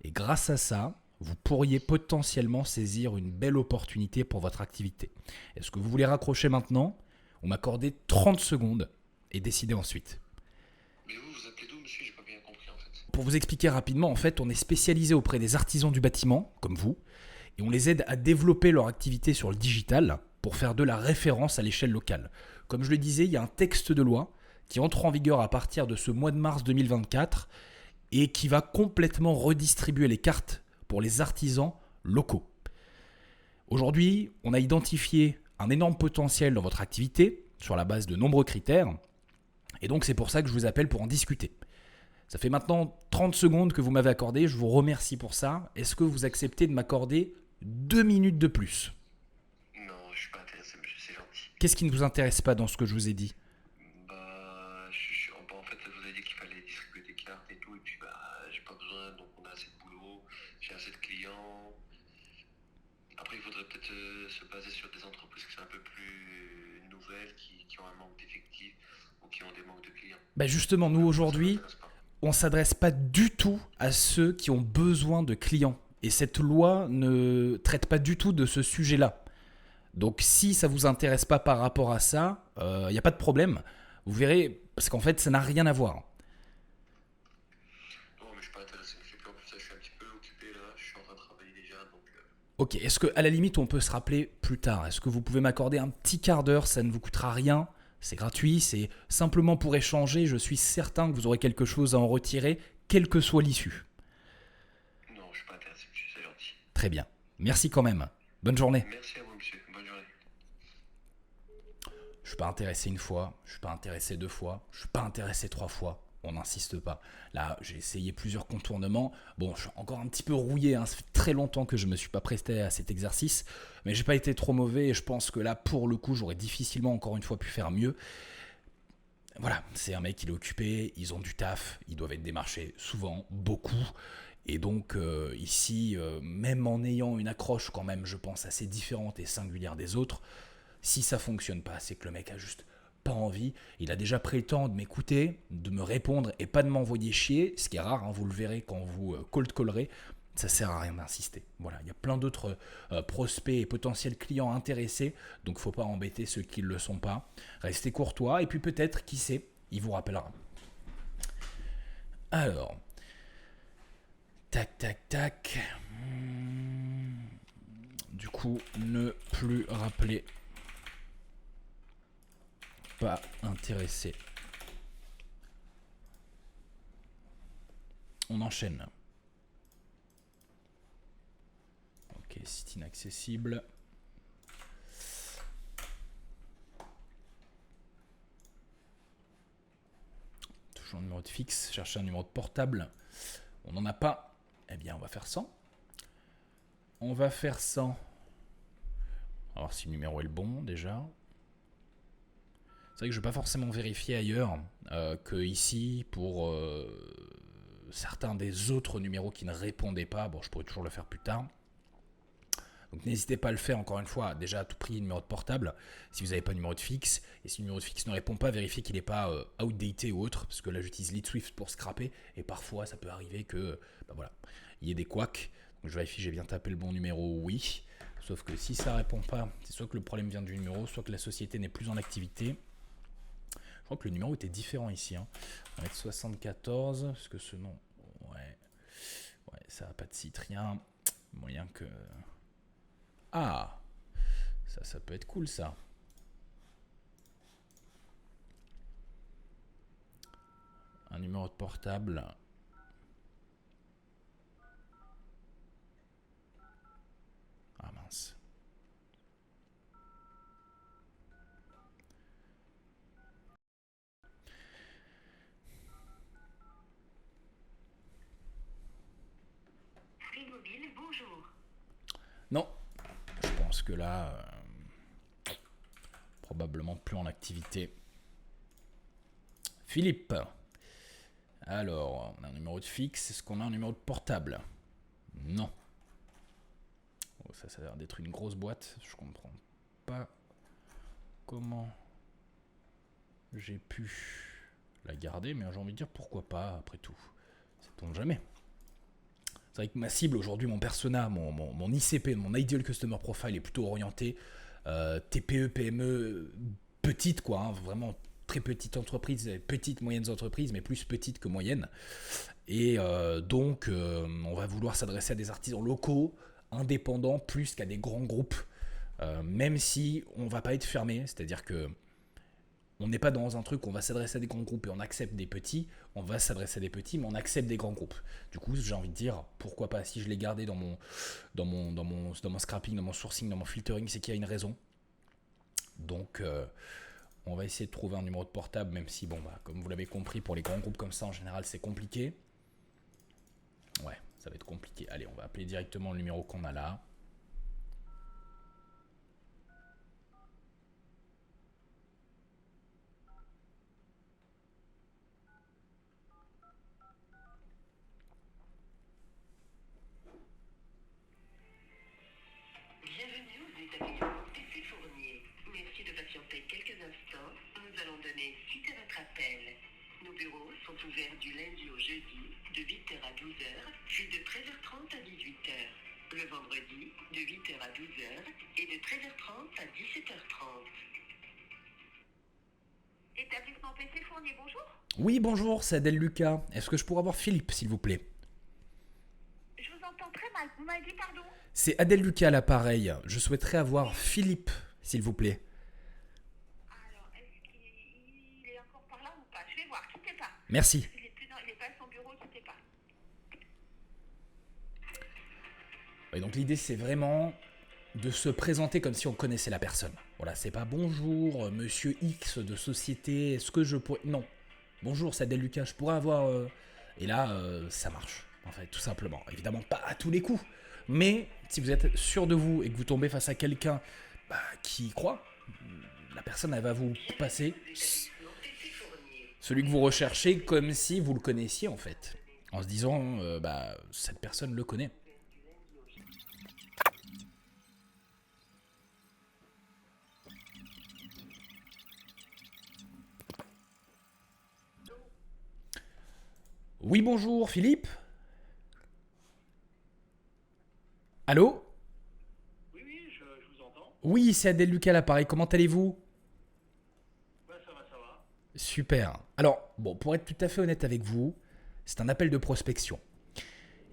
Et grâce à ça, vous pourriez potentiellement saisir une belle opportunité pour votre activité. Est-ce que vous voulez raccrocher maintenant ou m'accorder 30 secondes et décider ensuite? Mais vous appelez d'où, monsieur? J'ai pas bien compris en fait. Pour vous expliquer rapidement, en fait, on est spécialisé auprès des artisans du bâtiment, comme vous, et on les aide à développer leur activité sur le digital pour faire de la référence à l'échelle locale. Comme je le disais, il y a un texte de loi qui entre en vigueur à partir de ce mois de mars 2024 et qui va complètement redistribuer les cartes pour les artisans locaux. Aujourd'hui, on a identifié un énorme potentiel dans votre activité sur la base de nombreux critères et donc c'est pour ça que je vous appelle pour en discuter. Ça fait maintenant 30 secondes que vous m'avez accordé, je vous remercie pour ça. Est-ce que vous acceptez de m'accorder 2 minutes de plus ? Non, je suis pas intéressé, monsieur, c'est gentil. Qu'est-ce qui ne vous intéresse pas dans ce que je vous ai dit ? En fait, vous avez dit qu'il fallait distribuer des cartes et tout, et puis j'ai pas besoin, donc on a assez de boulot, j'ai assez de clients. Après, il faudrait peut-être se baser sur des entreprises qui sont un peu plus nouvelles, qui ont un manque d'effectifs ou qui ont des manques de clients. Justement, nous aujourd'hui, on ne s'adresse pas du tout à ceux qui ont besoin de clients. Et cette loi ne traite pas du tout de ce sujet-là. Donc si ça ne vous intéresse pas par rapport à ça, il n'y a pas de problème. Vous verrez, parce qu'en fait, ça n'a rien à voir. Non, mais je suis pas intéressé. En plus, je suis un petit peu occupé là. Je suis en train de travailler déjà. Donc, Ok, est-ce qu'à la limite, on peut se rappeler plus tard ? Est-ce que vous pouvez m'accorder un petit quart d'heure ? Ça ne vous coûtera rien. C'est gratuit, c'est simplement pour échanger. Je suis certain que vous aurez quelque chose à en retirer, quelle que soit l'issue. Non, je suis pas intéressé, monsieur. C'est gentil. Très bien. Merci quand même. Bonne journée. Merci à vous, monsieur. Bonne journée. Je suis pas intéressé une fois, je suis pas intéressé 2 fois, je suis pas intéressé 3 fois. On n'insiste pas. Là, j'ai essayé plusieurs contournements. Bon, je suis encore un petit peu rouillé. Ça fait très longtemps que je ne me suis pas presté à cet exercice. Mais j'ai pas été trop mauvais et je pense que là, pour le coup, j'aurais difficilement encore une fois pu faire mieux. Voilà, c'est un mec, il est occupé, ils ont du taf, ils doivent être démarchés souvent, beaucoup. Et donc ici, même en ayant une accroche quand même, je pense, assez différente et singulière des autres, si ça fonctionne pas, c'est que le mec a juste pas envie. Il a déjà pris le temps de m'écouter, de me répondre et pas de m'envoyer chier, ce qui est rare, vous le verrez quand vous cold callerez. Ça sert à rien d'insister. Voilà, il y a plein d'autres prospects et potentiels clients intéressés, donc il ne faut pas embêter ceux qui ne le sont pas. Restez courtois et puis peut-être, qui sait, il vous rappellera. Alors, tac, tac, tac. Du coup, ne plus rappeler. Pas intéressé. On enchaîne. Ok, site inaccessible. Toujours un numéro de fixe. Chercher un numéro de portable. On n'en a pas. Eh bien, on va faire 100. On va faire 100. On va voir si le numéro est le bon déjà. C'est vrai que je ne vais pas forcément vérifier ailleurs que ici, pour certains des autres numéros qui ne répondaient pas, bon, je pourrais toujours le faire plus tard. Donc n'hésitez pas à le faire, encore une fois, déjà à tout prix, numéro de portable, si vous n'avez pas de numéro de fixe. Et si le numéro de fixe ne répond pas, vérifiez qu'il n'est pas outdated ou autre, parce que là j'utilise LeadSwift pour scraper, et parfois ça peut arriver que, voilà, il y ait des couacs. Donc je vérifie, j'ai bien tapé le bon numéro, oui. Sauf que si ça ne répond pas, c'est soit que le problème vient du numéro, soit que la société n'est plus en activité. Je crois que le numéro était différent ici. On va mettre 74, parce que ce nom, ouais, ça n'a pas de site, rien. Moyen que... Ah, ça peut être cool ça. Un numéro de portable. Ah mince. Free Mobile, bonjour. Non, je pense que là, probablement plus en activité. Philippe. Alors, on a un numéro de fixe. Est-ce qu'on a un numéro de portable? Non. Oh, ça a l'air d'être une grosse boîte. Je comprends pas comment j'ai pu la garder, mais j'ai envie de dire pourquoi pas, après tout. Ça tombe jamais. C'est vrai que ma cible aujourd'hui, mon persona, mon ICP, mon Ideal Customer Profile est plutôt orienté TPE, PME, petite quoi, hein, vraiment très petite entreprise, petites, moyennes entreprises, mais plus petites que moyennes. Et donc, on va vouloir s'adresser à des artisans locaux, indépendants plus qu'à des grands groupes, même si on ne va pas être fermé, c'est-à-dire que on n'est pas dans un truc où on va s'adresser à des grands groupes et on accepte des petits, on va s'adresser à des petits, mais on accepte des grands groupes. Du coup, j'ai envie de dire, pourquoi pas, si je l'ai gardé dans mon scrapping, dans mon sourcing, dans mon filtering, c'est qu'il y a une raison. Donc, on va essayer de trouver un numéro de portable, même si, bon, bah, comme vous l'avez compris, pour les grands groupes comme ça, en général, c'est compliqué. Ouais, ça va être compliqué. Allez, on va appeler directement le numéro qu'on a là. Bienvenue aux établissements PC Fournier. Merci de patienter quelques instants. Nous allons donner suite à votre appel. Nos bureaux sont ouverts du lundi au jeudi, de 8h à 12h, puis de 13h30 à 18h. Le vendredi, de 8h à 12h et de 13h30 à 17h30. Établissement PC Fournier, bonjour. Oui, bonjour, c'est Adèle Lucas. Est-ce que je pourrais avoir Philippe, s'il vous plaît? Je vous entends très mal. Vous m'avez dit pardon? C'est Adèle Lucas à l'appareil. Je souhaiterais avoir Philippe, s'il vous plaît. Alors, est-ce qu'il est encore par là ou pas? Je vais voir, quittez pas. Merci. Il est pas à son bureau, quittez pas. Et donc l'idée, c'est vraiment de se présenter comme si on connaissait la personne. Voilà, c'est pas bonjour, monsieur X de société, est-ce que je pourrais... Non. Bonjour, c'est Adèle Lucas, je pourrais avoir... Et là, ça marche, en fait, tout simplement. Évidemment, pas à tous les coups. Mais si vous êtes sûr de vous et que vous tombez face à quelqu'un qui y croit, la personne, elle va vous passer celui que vous recherchez comme si vous le connaissiez, en fait. En se disant, cette personne le connaît. Oui, bonjour, Philippe. Allô? Oui, je vous entends. Oui, c'est Adèle Lucas à l'appareil. Comment allez-vous? Ouais, ça va. Super. Alors, bon, pour être tout à fait honnête avec vous, c'est un appel de prospection.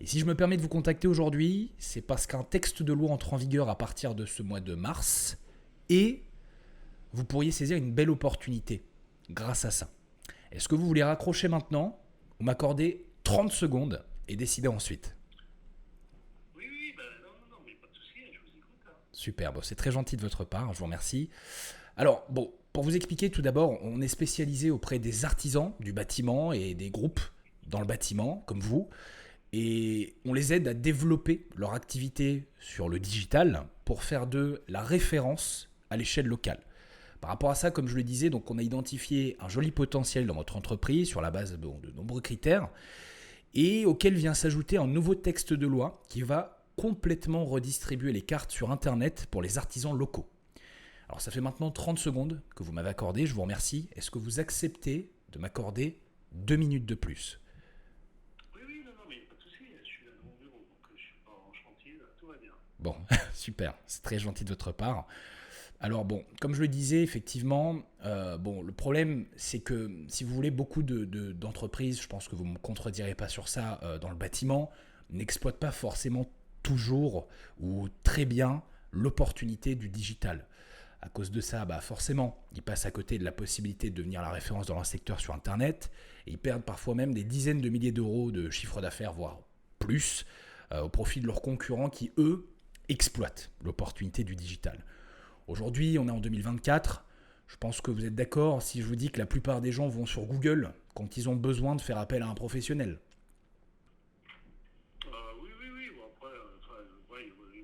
Et si je me permets de vous contacter aujourd'hui, c'est parce qu'un texte de loi entre en vigueur à partir de ce mois de mars et vous pourriez saisir une belle opportunité grâce à ça. Est-ce que vous voulez raccrocher maintenant ou m'accorder 30 secondes et décider ensuite? Oui, non, mais pas de souci, je vous écoute. Hein. Super, bon, c'est très gentil de votre part, je vous remercie. Alors, bon, pour vous expliquer tout d'abord, on est spécialisé auprès des artisans du bâtiment et des groupes dans le bâtiment, comme vous, et on les aide à développer leur activité sur le digital pour faire d'eux la référence à l'échelle locale. Par rapport à ça, comme je le disais, donc on a identifié un joli potentiel dans votre entreprise sur la base de nombreux critères et auquel vient s'ajouter un nouveau texte de loi qui va complètement redistribuer les cartes sur Internet pour les artisans locaux. Alors ça fait maintenant 30 secondes que vous m'avez accordé, je vous remercie. Est-ce que vous acceptez de m'accorder 2 minutes de plus? Oui, non, mais pas de souci, je suis à mon bureau, donc je suis pas en chantier, là, tout va bien. Bon, super, c'est très gentil de votre part. Alors bon, comme je le disais, effectivement, le problème, c'est que si vous voulez, beaucoup d'entreprises, je pense que vous ne me contredirez pas sur ça, dans le bâtiment, n'exploitent pas forcément toujours ou très bien l'opportunité du digital. À cause de ça, forcément, ils passent à côté de la possibilité de devenir la référence dans leur secteur sur Internet et ils perdent parfois même des dizaines de milliers d'euros de chiffre d'affaires, voire plus, au profit de leurs concurrents qui, eux, exploitent l'opportunité du digital. Aujourd'hui, on est en 2024. Je pense que vous êtes d'accord si je vous dis que la plupart des gens vont sur Google quand ils ont besoin de faire appel à un professionnel. Oui. Bon, après,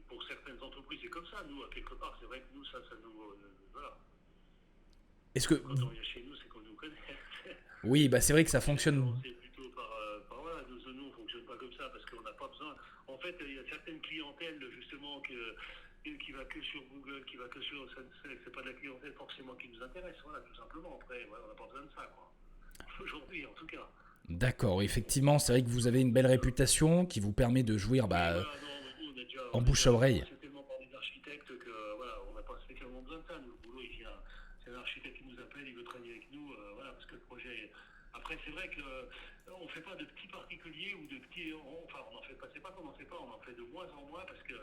pour certaines entreprises, c'est comme ça. Nous, à quelque part, c'est vrai que nous, ça nous... voilà. Est-ce que... Quand on vient chez nous, c'est qu'on nous connaît. Oui, c'est vrai que ça fonctionne. C'est plutôt par voilà. Nous, on ne fonctionne pas comme ça parce qu'on n'a pas besoin. En fait, il y a certaines clientèles, justement, qui va que sur Google, qui va que sur Sunset, c'est pas de la clientèle forcément qui nous intéresse, voilà, tout simplement. Après, on n'a pas besoin de ça, quoi. Aujourd'hui, en tout cas. D'accord, effectivement, c'est vrai que vous avez une belle réputation qui vous permet de jouir en bouche à oreille. C'est tellement par des architectes que voilà, on n'a pas spécialement besoin de ça. Nous, le boulot, c'est un architecte qui nous appelle, il veut travailler avec nous, parce que le projet Après, c'est vrai que on fait pas de petits particuliers ou de petits. Enfin, on en fait pas. C'est pas qu'on en fait pas. On en fait de moins en moins parce que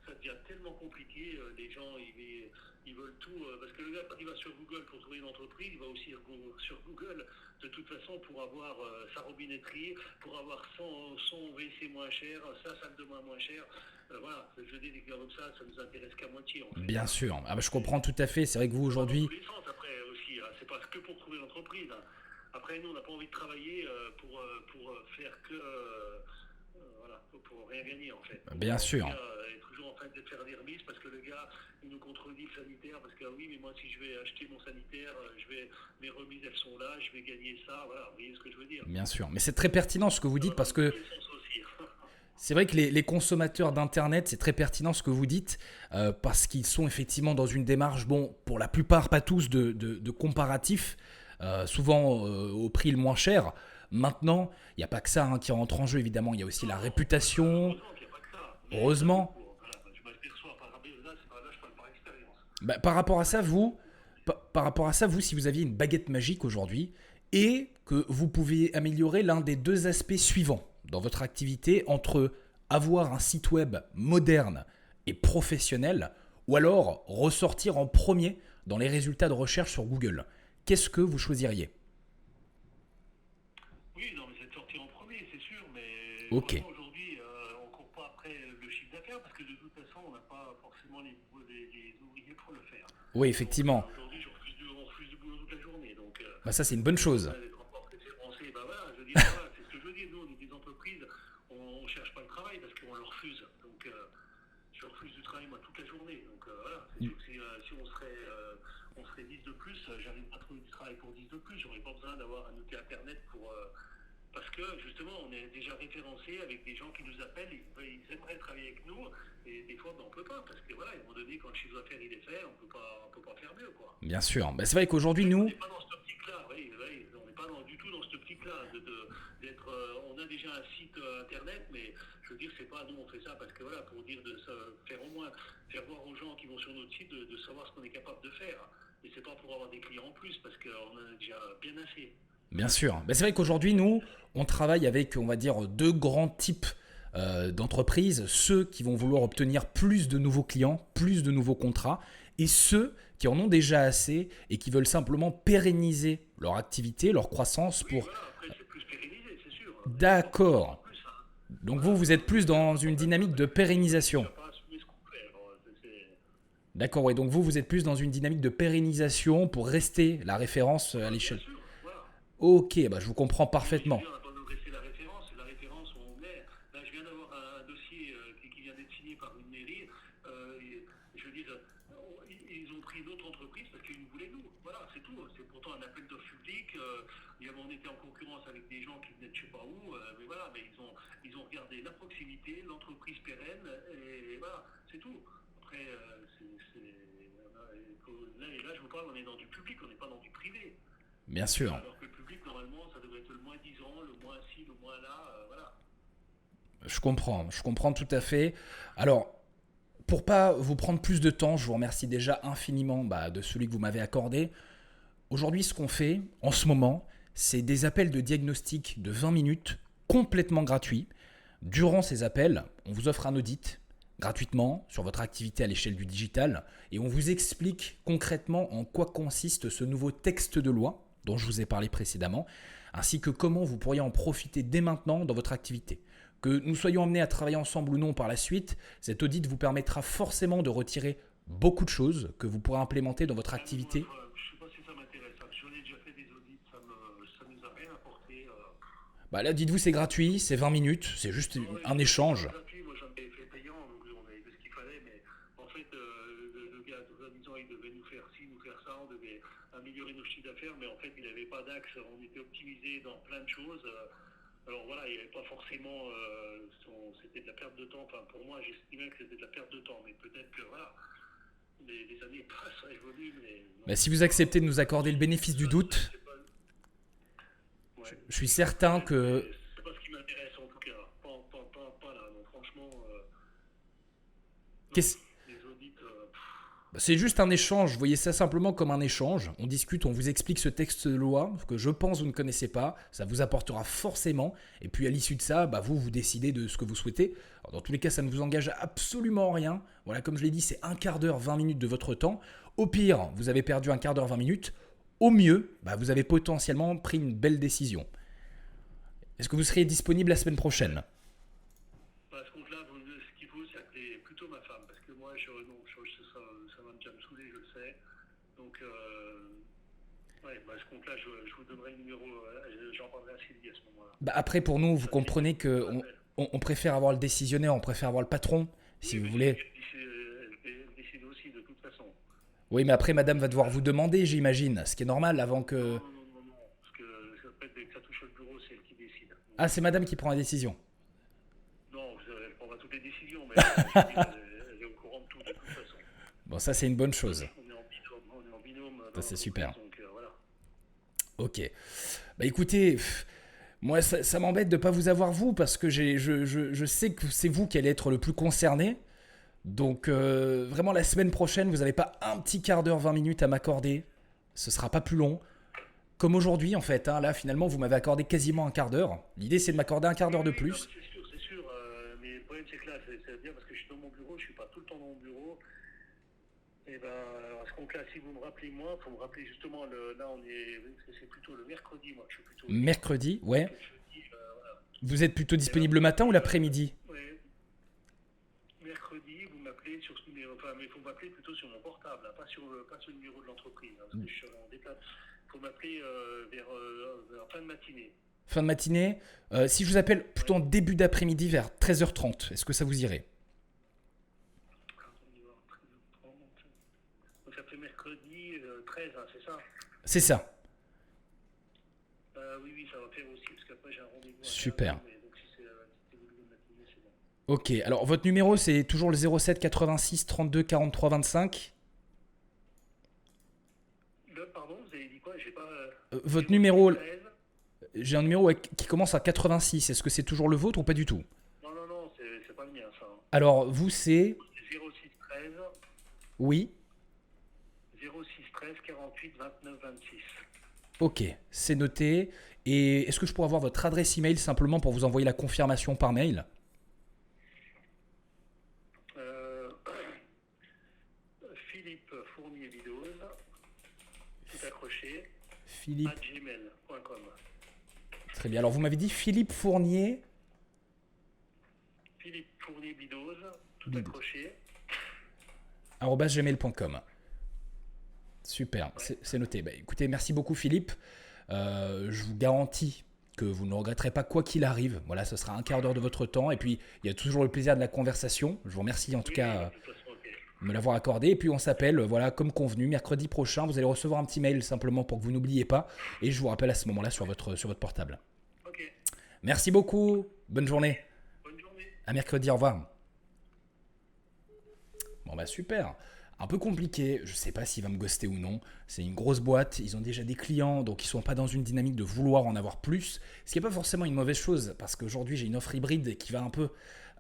ça devient tellement compliqué. Les gens, ils veulent tout. Parce que le gars, quand il va sur Google pour trouver une entreprise, il va aussi sur Google de toute façon pour avoir sa robinetterie, pour avoir son WC moins cher, sa salle de bain moins cher. Voilà, je dis des gars comme ça nous intéresse qu'à moitié en fait. Bien sûr. Ah bah, je comprends tout à fait. C'est vrai que vous aujourd'hui... Dans tous les sens, après aussi, hein. C'est pas que pour trouver l'entreprise. Hein. Après, nous, on n'a pas envie de travailler pour faire que... voilà, pour rien gagner, en fait. Bien sûr. Le gars est toujours en train de faire des remises parce que le gars, il nous contredit le sanitaire parce que oui, mais moi, si je vais acheter mon sanitaire, mes remises, elles sont là, je vais gagner ça. Voilà, vous voyez ce que je veux dire. Bien sûr. Mais c'est très pertinent ce que vous dites parce que... Dans tous les sens aussi. C'est vrai que les consommateurs d'Internet, c'est très pertinent ce que vous dites, parce qu'ils sont effectivement dans une démarche, bon, pour la plupart, pas tous, de comparatif, souvent au prix le moins cher. Maintenant, il n'y a pas que ça qui rentre en jeu, évidemment, il y a aussi la réputation. Heureusement qu'il n'y a pas que ça. Mais Heureusement. voilà, je m'aperçois par là, je parle par expérience. Bah, par rapport à ça, vous, si vous aviez une baguette magique aujourd'hui et que vous pouviez améliorer l'un des deux aspects suivants dans votre activité entre avoir un site web moderne et professionnel ou alors ressortir en premier dans les résultats de recherche sur Google, qu'est-ce que vous choisiriez ? Oui, non, mais c'est de sortir en premier, c'est sûr, mais Ok. franchement, aujourd'hui, on ne court pas après le chiffre d'affaires parce que de toute façon, on n'a pas forcément les ouvriers pour le faire. Oui, effectivement. Donc, aujourd'hui, on refuse du boulot toute la journée. Donc, Bah, ça, c'est une bonne chose. les transports référencés, bah voilà, je veux dire, voilà, c'est ce que je veux dire. Nous, on est des entreprises, on ne cherche pas le travail parce qu'on le refuse. Donc, je refuse du travail, moi, toute la journée. Donc, voilà, c'est sûr que si on serait 10 de plus, j'arrive pas à trouver du travail pour 10 de plus. J'aurais pas besoin d'avoir un outil internet pour. Parce que justement, on est déjà référencé avec des gens qui nous appellent, ils aimeraient travailler avec nous, et des fois, on ne peut pas, parce que voilà, à un moment donné, quand le chiffre d'affaires il est fait, on peut pas faire mieux, quoi. Bien sûr. Bah, c'est vrai qu'aujourd'hui, On nous... n'est pas dans cette optique-là, oui, on n'est pas du tout dans cette optique-là, d'être, on a déjà un site internet, mais je veux dire, c'est pas, nous on fait ça parce que voilà, pour dire de faire au moins, faire voir aux gens qui vont sur notre site de savoir ce qu'on est capable de faire. Et c'est pas pour avoir des clients en plus, parce qu'on en a déjà bien assez. Bien sûr. Ben, c'est vrai qu'aujourd'hui, nous, on travaille avec, on va dire, deux grands types d'entreprises. Ceux qui vont vouloir obtenir plus de nouveaux clients, plus de nouveaux contrats, et ceux qui en ont déjà assez et qui veulent simplement pérenniser leur activité, leur croissance pour... Voilà, après c'est plus pérennisé, c'est sûr. D'accord. Plus, hein. Donc vous êtes plus dans une dynamique de pérennisation. On n'a pas assumé ce qu'on fait. Alors, D'accord, oui. Donc vous êtes plus dans une dynamique de pérennisation pour rester la référence à l'échelle. Bien sûr, voilà. Ok, bah, je vous comprends parfaitement. On n'a pas nous laisser la référence où on est. Là, je viens d'avoir un dossier qui vient d'être signé par une mairie. Je veux dire, ils ont pris une autre entreprise parce qu'ils nous voulaient nous. Voilà, c'est tout. C'est pourtant un appel d'offres public. On était en concurrence avec des gens qui venaient de je sais pas où. Mais voilà, mais ils ont regardé la proximité, l'entreprise pérenne. Et voilà, c'est tout. Après, là, je vous parle, on est dans du public, on n'est pas dans du privé. Bien sûr. Alors que le public, normalement, ça devrait être le moins 10 ans, le moins ci, le moins là, voilà. Je comprends tout à fait. Alors, pour pas vous prendre plus de temps, je vous remercie déjà infiniment de celui que vous m'avez accordé. Aujourd'hui, ce qu'on fait en ce moment, c'est des appels de diagnostic de 20 minutes complètement gratuits. Durant ces appels, on vous offre un audit gratuitement sur votre activité à l'échelle du digital et on vous explique concrètement en quoi consiste ce nouveau texte de loi dont je vous ai parlé précédemment, ainsi que comment vous pourriez en profiter dès maintenant dans votre activité. Que nous soyons amenés à travailler ensemble ou non par la suite, cet audit vous permettra forcément de retirer beaucoup de choses que vous pourrez implémenter dans votre activité. Je sais pas si ça m'intéresse. J'en ai déjà fait des audits, ça nous a rien apporté. Là, dites-vous, c'est gratuit, c'est 20 minutes, c'est juste un échange. Gratuit, moi j'en avais fait payant, donc on avait fait ce qu'il fallait, mais en fait, le gars, disant, il devait nous faire ci, nous faire ça, on devait améliorer nos chiffres d'affaires, mais en fait, il n'avait pas d'axe, on était optimisé dans plein de choses. Alors voilà, il n'y avait pas forcément, c'était de la perte de temps. Enfin, pour moi, j'estimais que c'était de la perte de temps, mais peut-être que voilà, les années passent, ça évolue. Mais si vous acceptez de nous accorder le bénéfice du doute, je suis certain que... C'est pas ce qui m'intéresse en tout cas, pas là, non, franchement. Qu'est-ce... Les audits, C'est juste un échange, voyez ça simplement comme un échange. On discute, on vous explique ce texte de loi que je pense vous ne connaissez pas, ça vous apportera forcément. Et puis à l'issue de ça, vous décidez de ce que vous souhaitez. Alors, dans tous les cas, ça ne vous engage absolument en rien. Voilà, comme je l'ai dit, c'est un quart d'heure, 20 minutes de votre temps. Au pire, vous avez perdu un quart d'heure, 20 minutes. Au mieux, vous avez potentiellement pris une belle décision. Est-ce que vous seriez disponible la semaine prochaine ? À ce compte-là, ce qu'il faut, c'est appeler plutôt ma femme, parce que moi, ça va déjà me saouler, je le sais. Donc, à ce compte-là, je vous donnerai le numéro, j'en parlerai à Sylvie à ce moment-là. Après, pour nous, vous comprenez qu'on préfère avoir le décisionnaire, on préfère avoir le patron, si vous voulez. Elle décide aussi, de toute façon. Oui, mais après, madame va devoir vous demander, j'imagine, ce qui est normal avant que... Non, parce que dès que ça touche au bureau, c'est elle qui décide. Ah, c'est madame qui prend la décision. Non, elle prendra toutes les décisions, mais elle est au courant de tout, de toute façon. Bon, ça, c'est une bonne chose. On est en binôme. Ça, c'est super. Donc, voilà. Ok. Écoutez, moi, ça m'embête de ne pas vous avoir vous, parce que je sais que c'est vous qui allez être le plus concerné. Donc, vraiment, la semaine prochaine, vous n'avez pas un petit quart d'heure, 20 minutes à m'accorder. Ce ne sera pas plus long. Comme aujourd'hui, en fait. Là, finalement, vous m'avez accordé quasiment un quart d'heure. L'idée, c'est de m'accorder un quart d'heure de plus. Non, c'est sûr. Mais le problème, c'est que là, c'est bien parce que je suis dans mon bureau, je ne suis pas tout le temps dans mon bureau. Et à ce compte-là, si vous me rappelez moi, il faut me rappeler justement, c'est plutôt le mercredi, moi, que je suis plutôt... Mercredi, ouais. Jeudi, voilà. Vous êtes plutôt disponible le matin ou l'après-midi ? Oui. Mercredi, vous m'appelez sur ce numéro, mais il faut m'appeler plutôt sur mon portable, pas sur le numéro de l'entreprise, parce que je suis en déplacement. Il faut m'appeler vers fin de matinée. Fin de matinée. Si je vous appelle plutôt en début d'après-midi vers 13h30, est-ce que ça vous irait ? Donc ça fait mercredi 13, c'est ça ? C'est ça. Oui, ça va faire aussi, parce qu'après j'ai un rendez-vous. Super. Donc si c'est début de matinée, c'est bon. Ok, alors votre numéro c'est toujours le 07 86 32 43 25. Pardon, vous avez dit quoi ? J'ai pas. Votre numéro, j'ai un numéro qui commence à 86. Est-ce que c'est toujours le vôtre ou pas du tout ? Non, c'est pas le mien ça. Alors vous c'est 06 13. Oui. 06 13 48 29 26. Ok, c'est noté. Et est-ce que je pourrais avoir votre adresse email simplement pour vous envoyer la confirmation par mail ? Philippe Fournier Vidose, tout accroché, Philippe. @gmail.com. Très bien. Alors vous m'avez dit Philippe Fournier. Philippe Fournier Vidose, tout Bidose. accroché. @gmail.com. Super, c'est noté. Écoutez, merci beaucoup Philippe. Je vous garantis que vous ne regretterez pas quoi qu'il arrive. Voilà, ce sera un quart d'heure de votre temps. Et puis, il y a toujours le plaisir de la conversation. Je vous remercie en tout cas de me l'avoir accordé. Et puis, on s'appelle, voilà, comme convenu, mercredi prochain. Vous allez recevoir un petit mail simplement pour que vous n'oubliez pas. Et je vous rappelle à ce moment-là sur votre portable. Ok, Merci beaucoup. Bonne journée. bonne journée. À mercredi, au revoir. Bon super. Un peu compliqué, je sais pas s'il va me ghoster ou non. C'est une grosse boîte, ils ont déjà des clients, donc ils sont pas dans une dynamique de vouloir en avoir plus. Ce qui n'est pas forcément une mauvaise chose, parce qu'aujourd'hui j'ai une offre hybride qui va un peu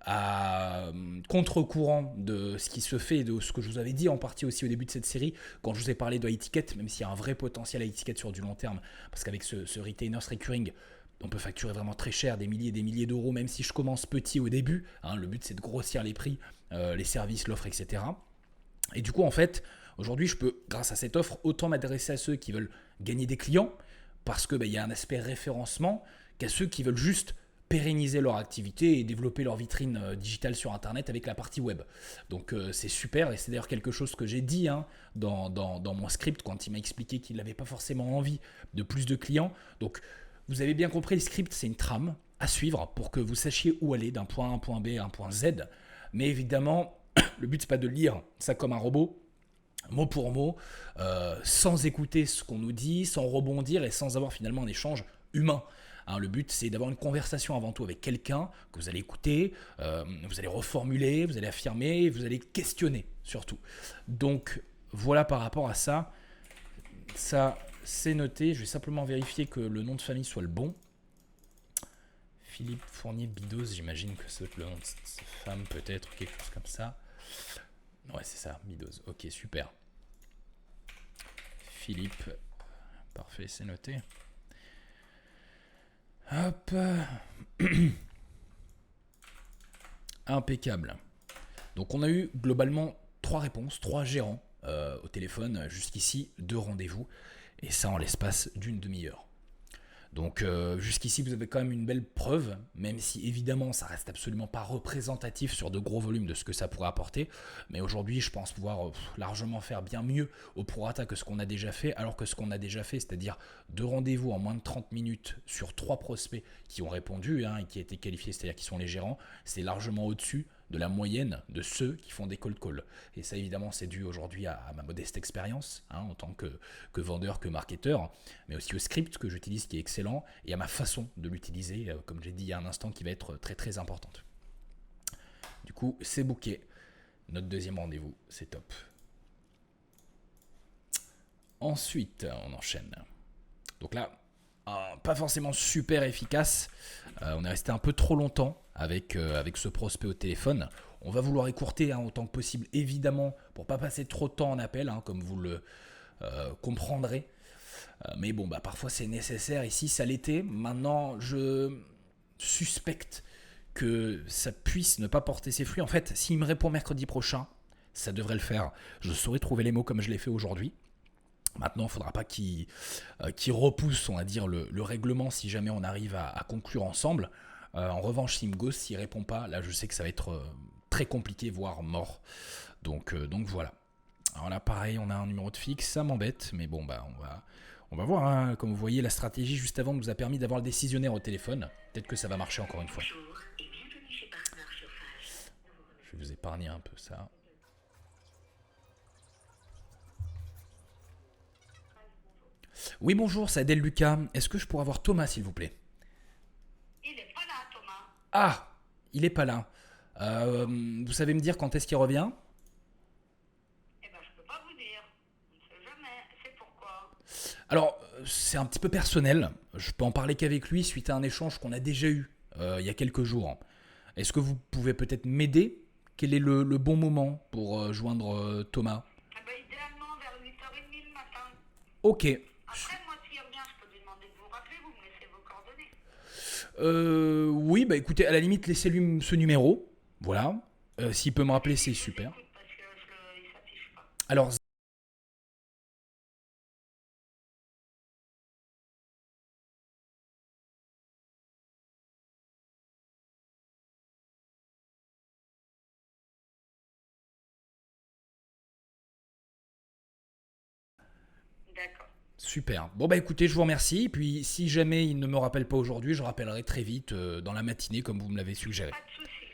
à contre-courant de ce qui se fait et de ce que je vous avais dit en partie aussi au début de cette série, quand je vous ai parlé de high-ticket, même s'il y a un vrai potentiel high-ticket sur du long terme, parce qu'avec ce retainers recurring, on peut facturer vraiment très cher, des milliers et des milliers d'euros, même si je commence petit au début. Le but c'est de grossir les prix, les services, l'offre, etc. Et du coup, en fait, aujourd'hui, je peux, grâce à cette offre, autant m'adresser à ceux qui veulent gagner des clients, parce que y a un aspect référencement, qu'à ceux qui veulent juste pérenniser leur activité et développer leur vitrine digitale sur Internet avec la partie web. Donc, c'est super, et c'est d'ailleurs quelque chose que j'ai dit dans mon script, quand il m'a expliqué qu'il n'avait pas forcément envie de plus de clients. Donc, vous avez bien compris, le script, c'est une trame à suivre pour que vous sachiez où aller d'un point A à un point B à un point Z. Mais évidemment, le but, c'est pas de lire ça comme un robot, mot pour mot, sans écouter ce qu'on nous dit, sans rebondir et sans avoir finalement un échange humain. Le but, c'est d'avoir une conversation avant tout avec quelqu'un que vous allez écouter, vous allez reformuler, vous allez affirmer, vous allez questionner surtout. Donc, voilà par rapport à ça. Ça, c'est noté. Je vais simplement vérifier que le nom de famille soit le bon. Philippe Fournier Bidose, j'imagine que c'est le nom de sa femme, peut-être, quelque chose comme ça. Ouais, c'est ça, mi-dose. Ok, super. Philippe. Parfait, c'est noté. Hop. Impeccable. Donc on a eu globalement 3 réponses, 3 gérants au téléphone jusqu'ici, 2 rendez-vous. Et ça en l'espace d'une demi-heure. Donc jusqu'ici vous avez quand même une belle preuve, même si évidemment ça reste absolument pas représentatif sur de gros volumes de ce que ça pourrait apporter. Mais aujourd'hui je pense pouvoir largement faire bien mieux au prorata que ce qu'on a déjà fait, alors que ce qu'on a déjà fait, c'est-à-dire 2 rendez-vous en moins de 30 minutes sur 3 prospects qui ont répondu et qui étaient qualifiés, c'est-à-dire qui sont les gérants, c'est largement au-dessus de la moyenne de ceux qui font des cold calls. Et ça évidemment c'est dû aujourd'hui à ma modeste expérience en tant que vendeur, que marketeur, mais aussi au script que j'utilise qui est excellent et à ma façon de l'utiliser, comme j'ai dit il y a un instant, qui va être très très importante. Du coup c'est booké, notre deuxième rendez-vous, c'est top. Ensuite on enchaîne. Donc là, pas forcément super efficace, on est resté un peu trop longtemps avec ce prospect au téléphone. On va vouloir écourter autant que possible, évidemment, pour pas passer trop de temps en appel, comme vous le comprendrez. Mais bon, parfois c'est nécessaire. Ici, ça l'était. Maintenant, je suspecte que ça puisse ne pas porter ses fruits. En fait, s'il me répond mercredi prochain, ça devrait le faire. Je saurai trouver les mots comme je l'ai fait aujourd'hui. Maintenant, il ne faudra pas qu'il repousse, on va dire, le règlement si jamais on arrive à conclure ensemble. En revanche, s'il me ghost, s'il ne répond pas, là je sais que ça va être très compliqué, voire mort. Donc voilà. Alors là, pareil, on a un numéro de fixe, ça m'embête, mais bon, on va voir. Comme vous voyez, la stratégie juste avant nous a permis d'avoir le décisionnaire au téléphone. Peut-être que ça va marcher encore une fois. Bonjour et bienvenue chez Partner Chauffage. Je vais vous épargner un peu ça. Oui, bonjour, c'est Adèle Lucas. Est-ce que je pourrais avoir Thomas, s'il vous plaît? Il est pas là, Thomas. Ah, il est pas là. Vous savez me dire quand est-ce qu'il revient? Eh ben, je peux pas vous dire. On ne sait jamais. C'est pourquoi. Alors, c'est un petit peu personnel. Je peux en parler qu'avec lui suite à un échange qu'on a déjà eu il y a quelques jours. Est-ce que vous pouvez peut-être m'aider? Quel est le bon moment pour joindre Thomas? Eh ben, idéalement vers 8h30 le matin. Ok. Après, moi, s'il revient, je peux lui demander de vous rappeler. Vous me laissez vos coordonnées. Oui, écoutez, à la limite, laissez-lui ce numéro. Voilà. S'il peut me rappeler, c'est super. Écoute, parce que il s'affiche pas. Alors, D'accord. super. Bon, écoutez, je vous remercie. Puis, si jamais il ne me rappelle pas aujourd'hui, je rappellerai très vite dans la matinée, comme vous me l'avez suggéré. Pas de souci.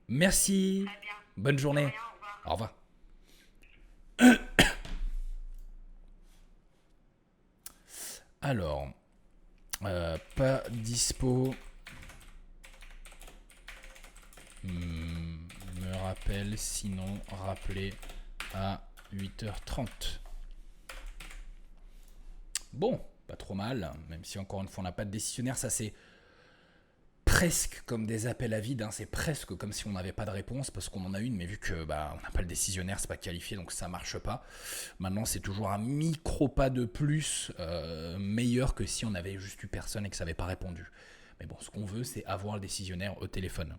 Merci. Très bien. Bonne journée. De rien, au revoir. Au revoir. Alors, pas dispo. Me rappelle, sinon rappelez à 8h30. Bon, pas trop mal, même si encore une fois on n'a pas de décisionnaire, ça c'est presque comme des appels à vide, c'est presque comme si on n'avait pas de réponse parce qu'on en a une, mais vu que on n'a pas le décisionnaire, c'est pas qualifié, donc ça marche pas. Maintenant c'est toujours un micro pas de plus meilleur que si on avait juste eu personne et que ça n'avait pas répondu. Mais bon, ce qu'on veut, c'est avoir le décisionnaire au téléphone.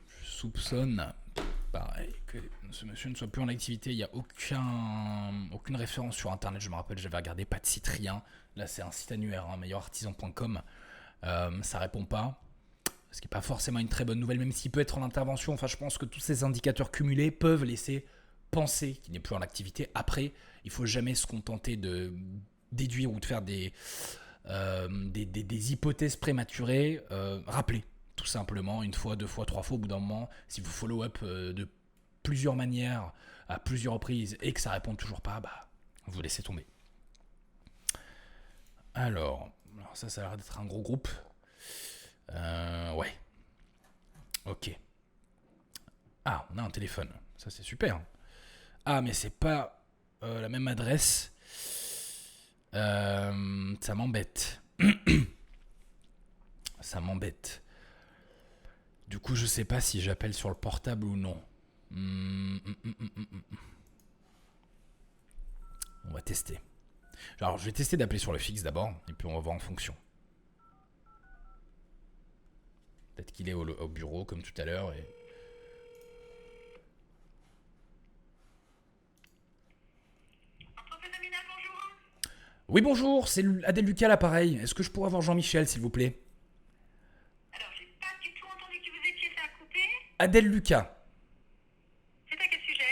Je soupçonne, pareil, que ce monsieur ne soit plus en activité. Il n'y a aucune référence sur internet. Je me rappelle, j'avais regardé, pas de site, rien. Là, c'est un site annuaire, meilleurartisan.com. Ça répond pas. Ce qui n'est pas forcément une très bonne nouvelle, même s'il peut être en intervention. Enfin, je pense que tous ces indicateurs cumulés peuvent laisser penser qu'il n'est plus en activité. Après, il ne faut jamais se contenter de déduire ou de faire des des hypothèses prématurées, rappelez tout simplement, une fois, deux fois, trois fois, au bout d'un moment, si vous follow-up de plusieurs manières, à plusieurs reprises, et que ça répond toujours pas, bah, vous laissez tomber. Alors ça a l'air d'être un gros groupe. Ouais. Ok. Ah, on a un téléphone. Ça, c'est super. Ah, mais c'est pas la même adresse. Ça m'embête. Ça m'embête. Du coup, je sais pas si j'appelle sur le portable ou non. On va tester. Alors, je vais tester d'appeler sur le fixe d'abord, et puis on va voir en fonction. Peut-être qu'il est au bureau, comme tout à l'heure. Et... Entreprise nominale, bonjour. Oui, bonjour, c'est Adèle Lucas, l'appareil. Est-ce que je pourrais avoir Jean-Michel, s'il vous plaît? Alors, j'ai pas du tout entendu qui vous étiez, ça a coupé. Adèle Lucas. C'est à quel sujet?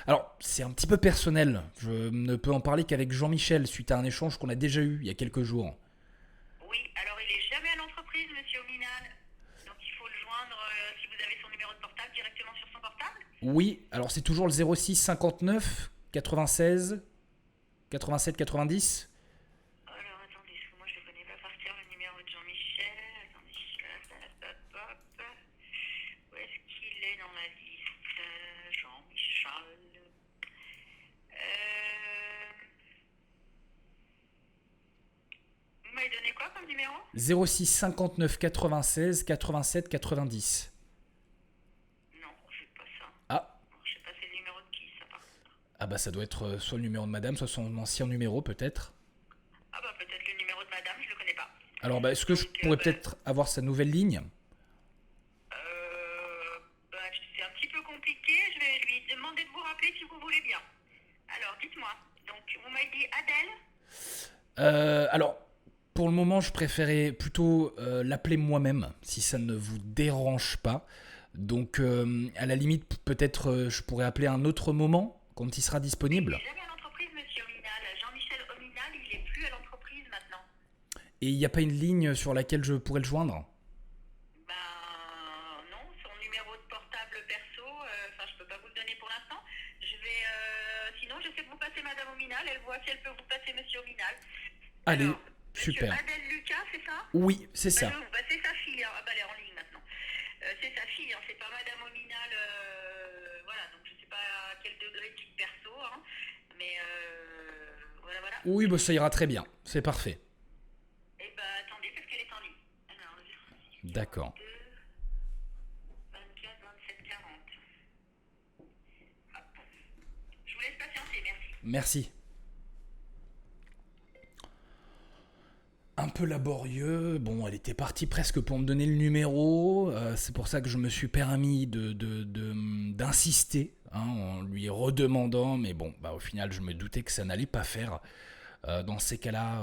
Alors, c'est un petit peu personnel. Je ne peux en parler qu'avec Jean-Michel, suite à un échange qu'on a déjà eu il y a quelques jours. Oui, alors il est jamais à l'entreprise, monsieur Ominal. Donc il faut le joindre si vous avez son numéro de portable directement sur son portable. Oui, alors c'est toujours le 06 59 96 87 90. Alors attendez, parce que moi je ne connais pas par cœur le numéro de Jean-Michel. Attendez, hop. Où est-ce qu'il est dans la liste? Jean-Michel. Vous m'avez donné quoi comme numéro? 06 59 96 87 90. Non, je sais pas ça. Ah, Non, je sais pas c'est le numéro de qui ça par contre. ah bah ça doit être soit le numéro de madame, soit son ancien numéro peut-être. Ah bah peut-être le numéro de madame, je le connais pas. Alors bah, est-ce que je Donc, pourrais peut-être avoir sa nouvelle ligne? Bah, c'est un petit peu compliqué, je vais lui demander de vous rappeler si vous voulez bien. Alors dites-moi, donc vous m'avez dit Adèle? Alors, pour le moment, je préférais plutôt l'appeler moi-même, si ça ne vous dérange pas. Donc, à la limite, peut-être je pourrais appeler un autre moment, quand il sera disponible. Il est jamais à l'entreprise, monsieur Ominal. Jean-Michel Ominal, il est plus à l'entreprise maintenant. Et il n'y a pas une ligne sur laquelle je pourrais le joindre? Ben non, son numéro de portable perso, enfin je peux pas vous le donner pour l'instant. Je vais, sinon j'essaie de vous passer madame Ominal, elle voit si elle peut vous passer monsieur Ominal. Allez, Alors, super. Monsieur Adèle Lucas, c'est ça? Oui, c'est ça. C'est sa fille, hein. Ah bah elle est en ligne maintenant. C'est sa fille, hein. C'est pas madame Ominal, voilà, donc je sais pas à quel degré de titre perso, hein. Mais voilà. Oui, bah, ça ira très bien, c'est parfait. Et bah attendez, parce qu'elle est en ligne. Alors, D'accord. 24, 27, 40. Hop. Je vous laisse patienter, merci. Merci. Un peu laborieux. Bon, elle était partie presque pour me donner le numéro. C'est pour ça que je me suis permis d'insister en lui redemandant. Mais bon, bah, au final, je me doutais que ça n'allait pas faire. Dans ces cas-là,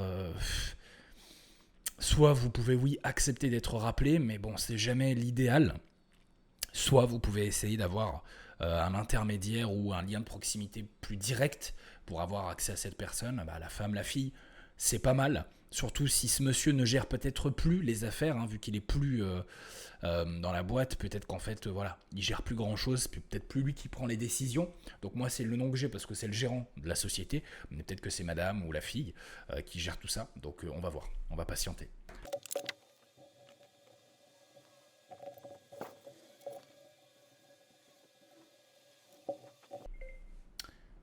soit vous pouvez, oui, accepter d'être rappelé, mais bon, c'est jamais l'idéal. Soit vous pouvez essayer d'avoir un intermédiaire ou un lien de proximité plus direct pour avoir accès à cette personne. Bah, la femme, la fille, c'est pas mal. Surtout si ce monsieur ne gère peut-être plus les affaires, hein, vu qu'il est plus dans la boîte, peut-être qu'en fait, voilà, il gère plus grand-chose, peut-être plus lui qui prend les décisions. Donc moi, c'est le nom que j'ai parce que c'est le gérant de la société, mais peut-être que c'est madame ou la fille qui gère tout ça. Donc on va voir, on va patienter.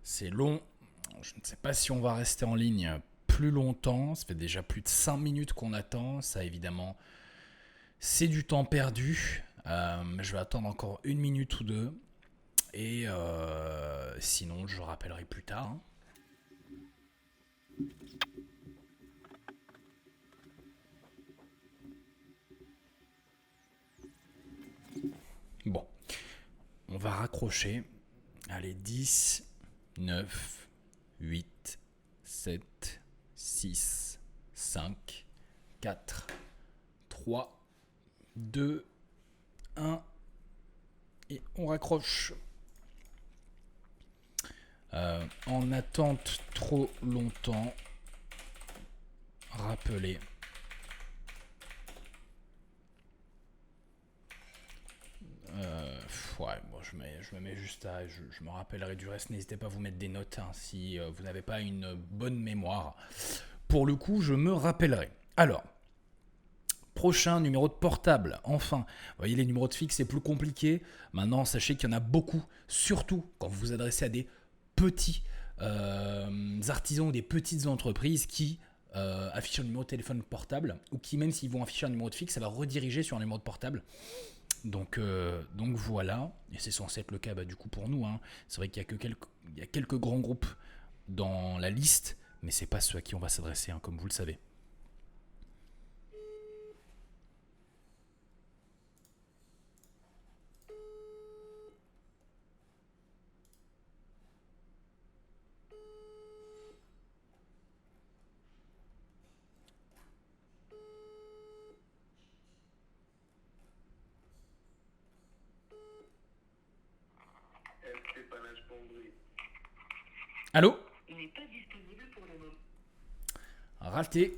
C'est long, je ne sais pas si on va rester en ligne plus longtemps, ça fait déjà plus de 5 minutes qu'on attend, ça évidemment c'est du temps perdu, je vais attendre encore 1 minute ou deux, et sinon je rappellerai plus tard. Hein. Bon, on va raccrocher, allez 10, 9, 8, 7, 6, 5, 4, 3, 2, 1, et on raccroche. En attente trop longtemps, rappeler. Ouais, bon, je me mets juste à... Je me rappellerai du reste. N'hésitez pas à vous mettre des notes hein, si vous n'avez pas une bonne mémoire. Pour le coup, je me rappellerai. Alors, prochain numéro de portable. Enfin, vous voyez, les numéros de fixe, c'est plus compliqué. Maintenant, sachez qu'il y en a beaucoup, surtout quand vous vous adressez à des petits artisans ou des petites entreprises qui affichent un numéro de téléphone portable ou qui, même s'ils vont afficher un numéro de fixe, ça va rediriger sur un numéro de portable. Donc voilà, et c'est censé être le cas du coup pour nous. Hein. C'est vrai qu'il y a quelques grands groupes dans la liste, mais c'est pas ceux à qui on va s'adresser, hein, comme vous le savez. Allô ? Il n'est pas disponible pour le moment. Raté.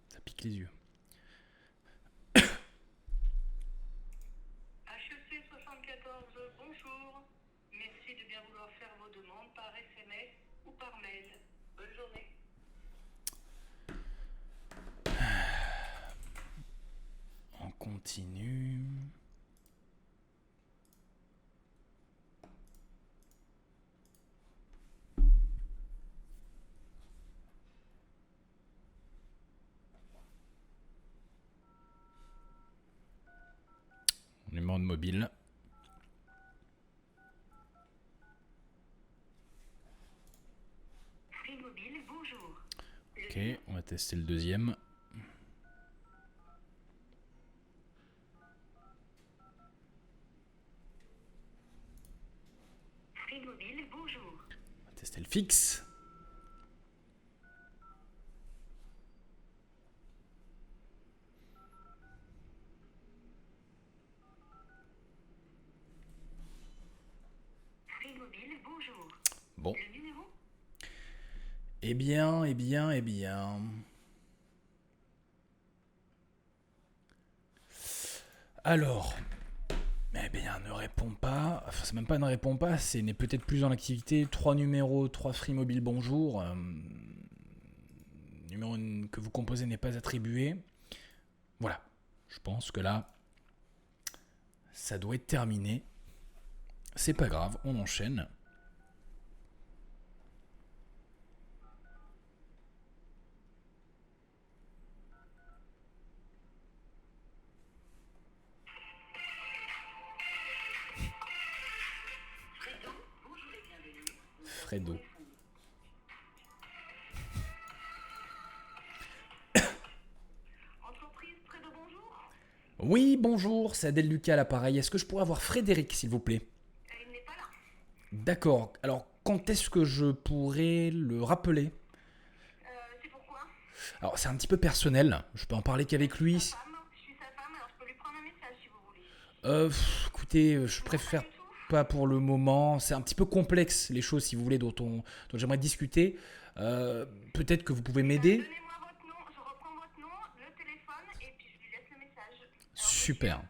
Ça pique les yeux. HEC 74, bonjour. Merci de bien vouloir faire vos demandes par SMS ou par mail. Bonne journée. On continue. Numéro de mobile. Free Mobile, bonjour. Ok, on va tester le deuxième. Free Mobile, bonjour. On va tester le fixe. Free Mobile, bonjour. Bon. Le numéro? Eh bien. Alors, eh bien, ne répond pas. Enfin, c'est même pas ne répond pas, c'est n'est peut-être plus en activité. 3 numéros, 3 Free Mobile, bonjour. Numéro que vous composez n'est pas attribué. Voilà. Je pense que là, ça doit être terminé. C'est pas grave, on enchaîne. Fredo. Entreprise Fredo, bonjour. Oui, bonjour, c'est Adèle Lucas à l'appareil. Est-ce que je pourrais avoir Frédéric, s'il vous plaît ? Il n'est pas là. D'accord. Alors, quand est-ce que je pourrais le rappeler ? C'est pourquoi? Alors, c'est un petit peu personnel. Je peux en parler qu'avec lui. Je suis sa femme, alors je peux lui prendre un message si vous voulez. Écoutez, je préfère pas pour le moment. C'est un petit peu complexe, les choses, si vous voulez, dont j'aimerais discuter. Peut-être que vous pouvez m'aider. Donnez-moi votre nom, je reprends votre nom, le téléphone et puis je lui laisse le message. Alors, Super.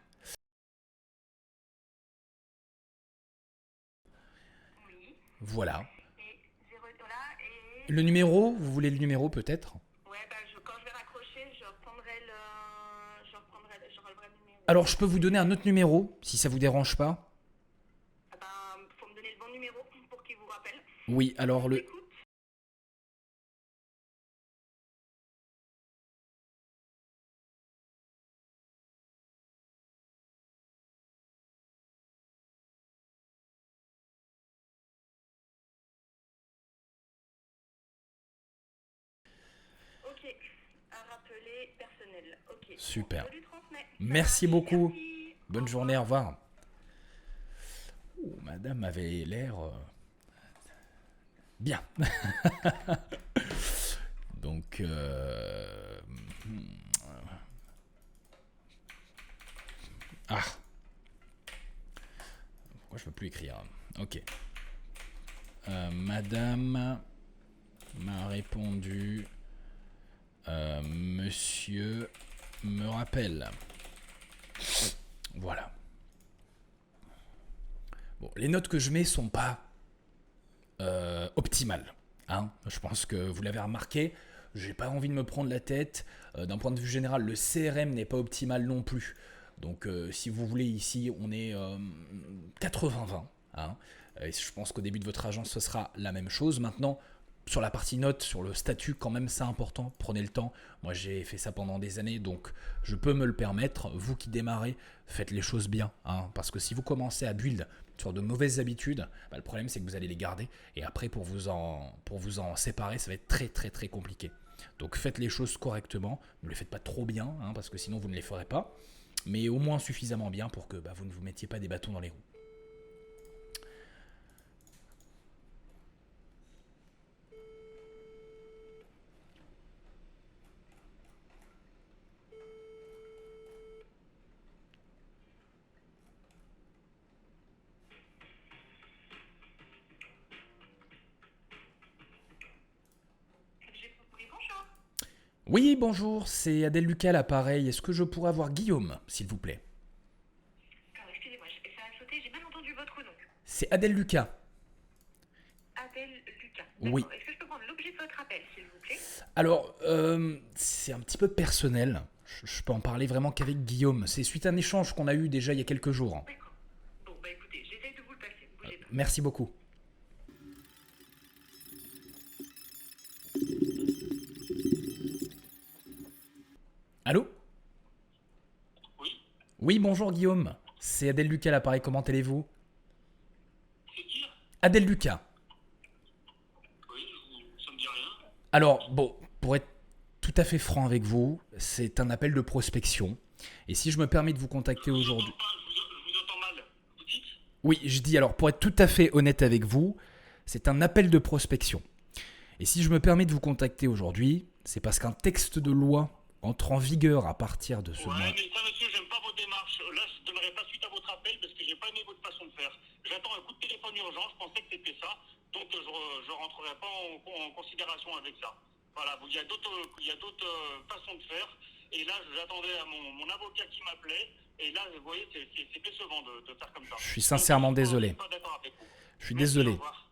Oui. Voilà. Et voilà, et... Le numéro, vous voulez le numéro peut-être ? Ouais, quand je vais raccrocher, je relèverai le numéro. Alors, je peux vous donner un autre numéro, si ça vous dérange pas. Faut me donner le bon numéro pour qu'il vous rappelle. Oui, alors le... Écoute. Ok. À rappeler personnel. Ok. Super. Bon, je lui transmets. Merci beaucoup. Merci. Bonne journée, au revoir. Oh, madame avait l'air bien. Donc, ah, pourquoi je peux plus écrire? Ok. Madame m'a répondu. Monsieur me rappelle. Voilà. Bon, les notes que je mets sont pas optimales. Hein, je pense que vous l'avez remarqué. J'ai pas envie de me prendre la tête. D'un point de vue général, le CRM n'est pas optimal non plus. Donc, si vous voulez, ici, on est 80-20. Hein, et je pense qu'au début de votre agence, ce sera la même chose. Maintenant, sur la partie notes, sur le statut, quand même, c'est important. Prenez le temps. Moi, j'ai fait ça pendant des années, donc je peux me le permettre. Vous qui démarrez, faites les choses bien. Hein, parce que si vous commencez à build sur de mauvaises habitudes, bah, le problème, c'est que vous allez les garder. Et après, pour vous en séparer, ça va être très, très, très compliqué. Donc, faites les choses correctement. Ne les faites pas trop bien, hein, parce que sinon, vous ne les ferez pas. Mais au moins suffisamment bien pour que vous ne vous mettiez pas des bâtons dans les roues. Oui, bonjour. Oui, bonjour, c'est Adèle Lucas à l'appareil. Est-ce que je pourrais avoir Guillaume, s'il vous plaît? Pardon, excusez-moi, ça a sauté, j'ai mal entendu votre nom. C'est Adèle Lucas. Adèle Lucas. Oui. Est-ce que je peux prendre l'objet de votre appel, s'il vous plaît? Alors, c'est un petit peu personnel. Je peux en parler vraiment qu'avec Guillaume. C'est suite à un échange qu'on a eu déjà il y a quelques jours. D'accord. Bon, bah écoutez, j'essaie de vous le passer, bougez pas. Merci beaucoup. Allô? Oui. Oui, bonjour Guillaume. C'est Adèle Lucas à l'appareil, comment allez-vous? C'est qui? Adèle Lucas. Oui, ça me dit rien. Alors, bon, pour être tout à fait franc avec vous, c'est un appel de prospection. Et si je me permets de vous contacter aujourd'hui... Je vous entends mal. Vous dites? Oui, je dis alors, pour être tout à fait honnête avec vous, c'est un appel de prospection. Et si je me permets de vous contacter aujourd'hui, c'est parce qu'un texte de loi entre en vigueur à partir de ce mois. Ouais, mais ça, monsieur, j'aime pas vos démarches. Là, je ne donnerai pas suite à votre appel parce que j'ai pas aimé votre façon de faire. J'attends un coup de téléphone urgent, je pensais que c'était ça, donc je ne rentrerai pas en considération avec ça. Voilà, il y a d'autres façons de faire. Et là, j'attendais à mon avocat qui m'appelait. Et là, vous voyez, c'est décevant de faire comme ça. Je suis sincèrement désolé. Je suis pas d'accord avec vous. Je suis Merci, désolé. au revoir.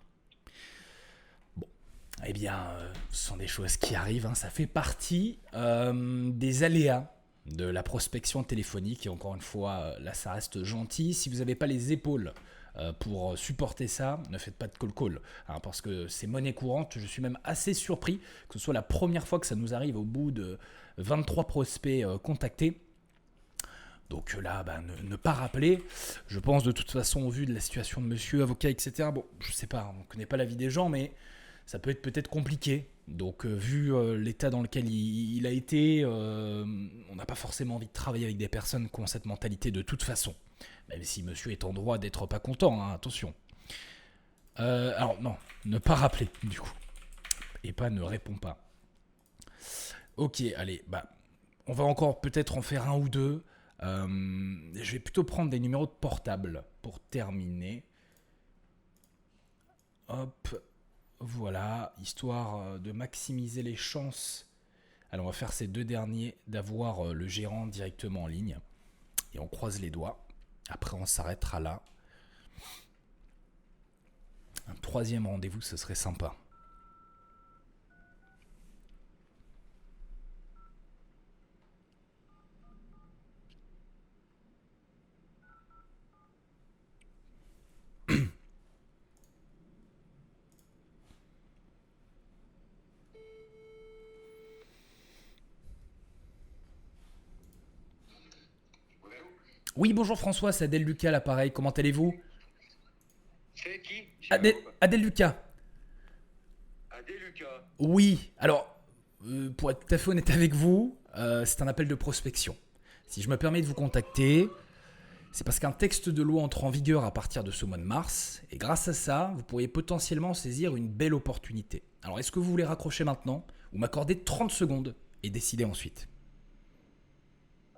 Eh bien, ce sont des choses qui arrivent, hein. Ça fait partie des aléas de la prospection téléphonique. Et encore une fois, là, ça reste gentil. Si vous n'avez pas les épaules pour supporter ça, ne faites pas de call-call. Hein, parce que c'est monnaie courante. Je suis même assez surpris que ce soit la première fois que ça nous arrive au bout de 23 prospects contactés. Donc là, ne pas rappeler. Je pense de toute façon, au vu de la situation de monsieur, avocat, etc. Bon, je sais pas, on ne connaît pas la vie des gens, mais ça peut être peut-être compliqué. Donc, vu l'état dans lequel il a été, on n'a pas forcément envie de travailler avec des personnes qui ont cette mentalité de toute façon. Même si monsieur est en droit d'être pas content, hein, attention. Alors, non, ne pas rappeler, du coup. Et pas ne répond pas. Ok, allez, on va encore peut-être en faire un ou deux. Je vais plutôt prendre des numéros de portable pour terminer. Hop. Voilà, histoire de maximiser les chances. Alors on va faire ces deux derniers, d'avoir le gérant directement en ligne. Et on croise les doigts. Après on s'arrêtera là. Un troisième rendez-vous, ce serait sympa. Oui, bonjour François, c'est Adèle Lucas à l'appareil, comment allez-vous? C'est qui? Adèle Lucas. Adèle Lucas. Oui, alors, pour être tout à fait honnête avec vous, c'est un appel de prospection. Si je me permets de vous contacter, c'est parce qu'un texte de loi entre en vigueur à partir de ce mois de mars, et grâce à ça, vous pourriez potentiellement saisir une belle opportunité. Alors, est-ce que vous voulez raccrocher maintenant ou m'accorder 30 secondes et décider ensuite?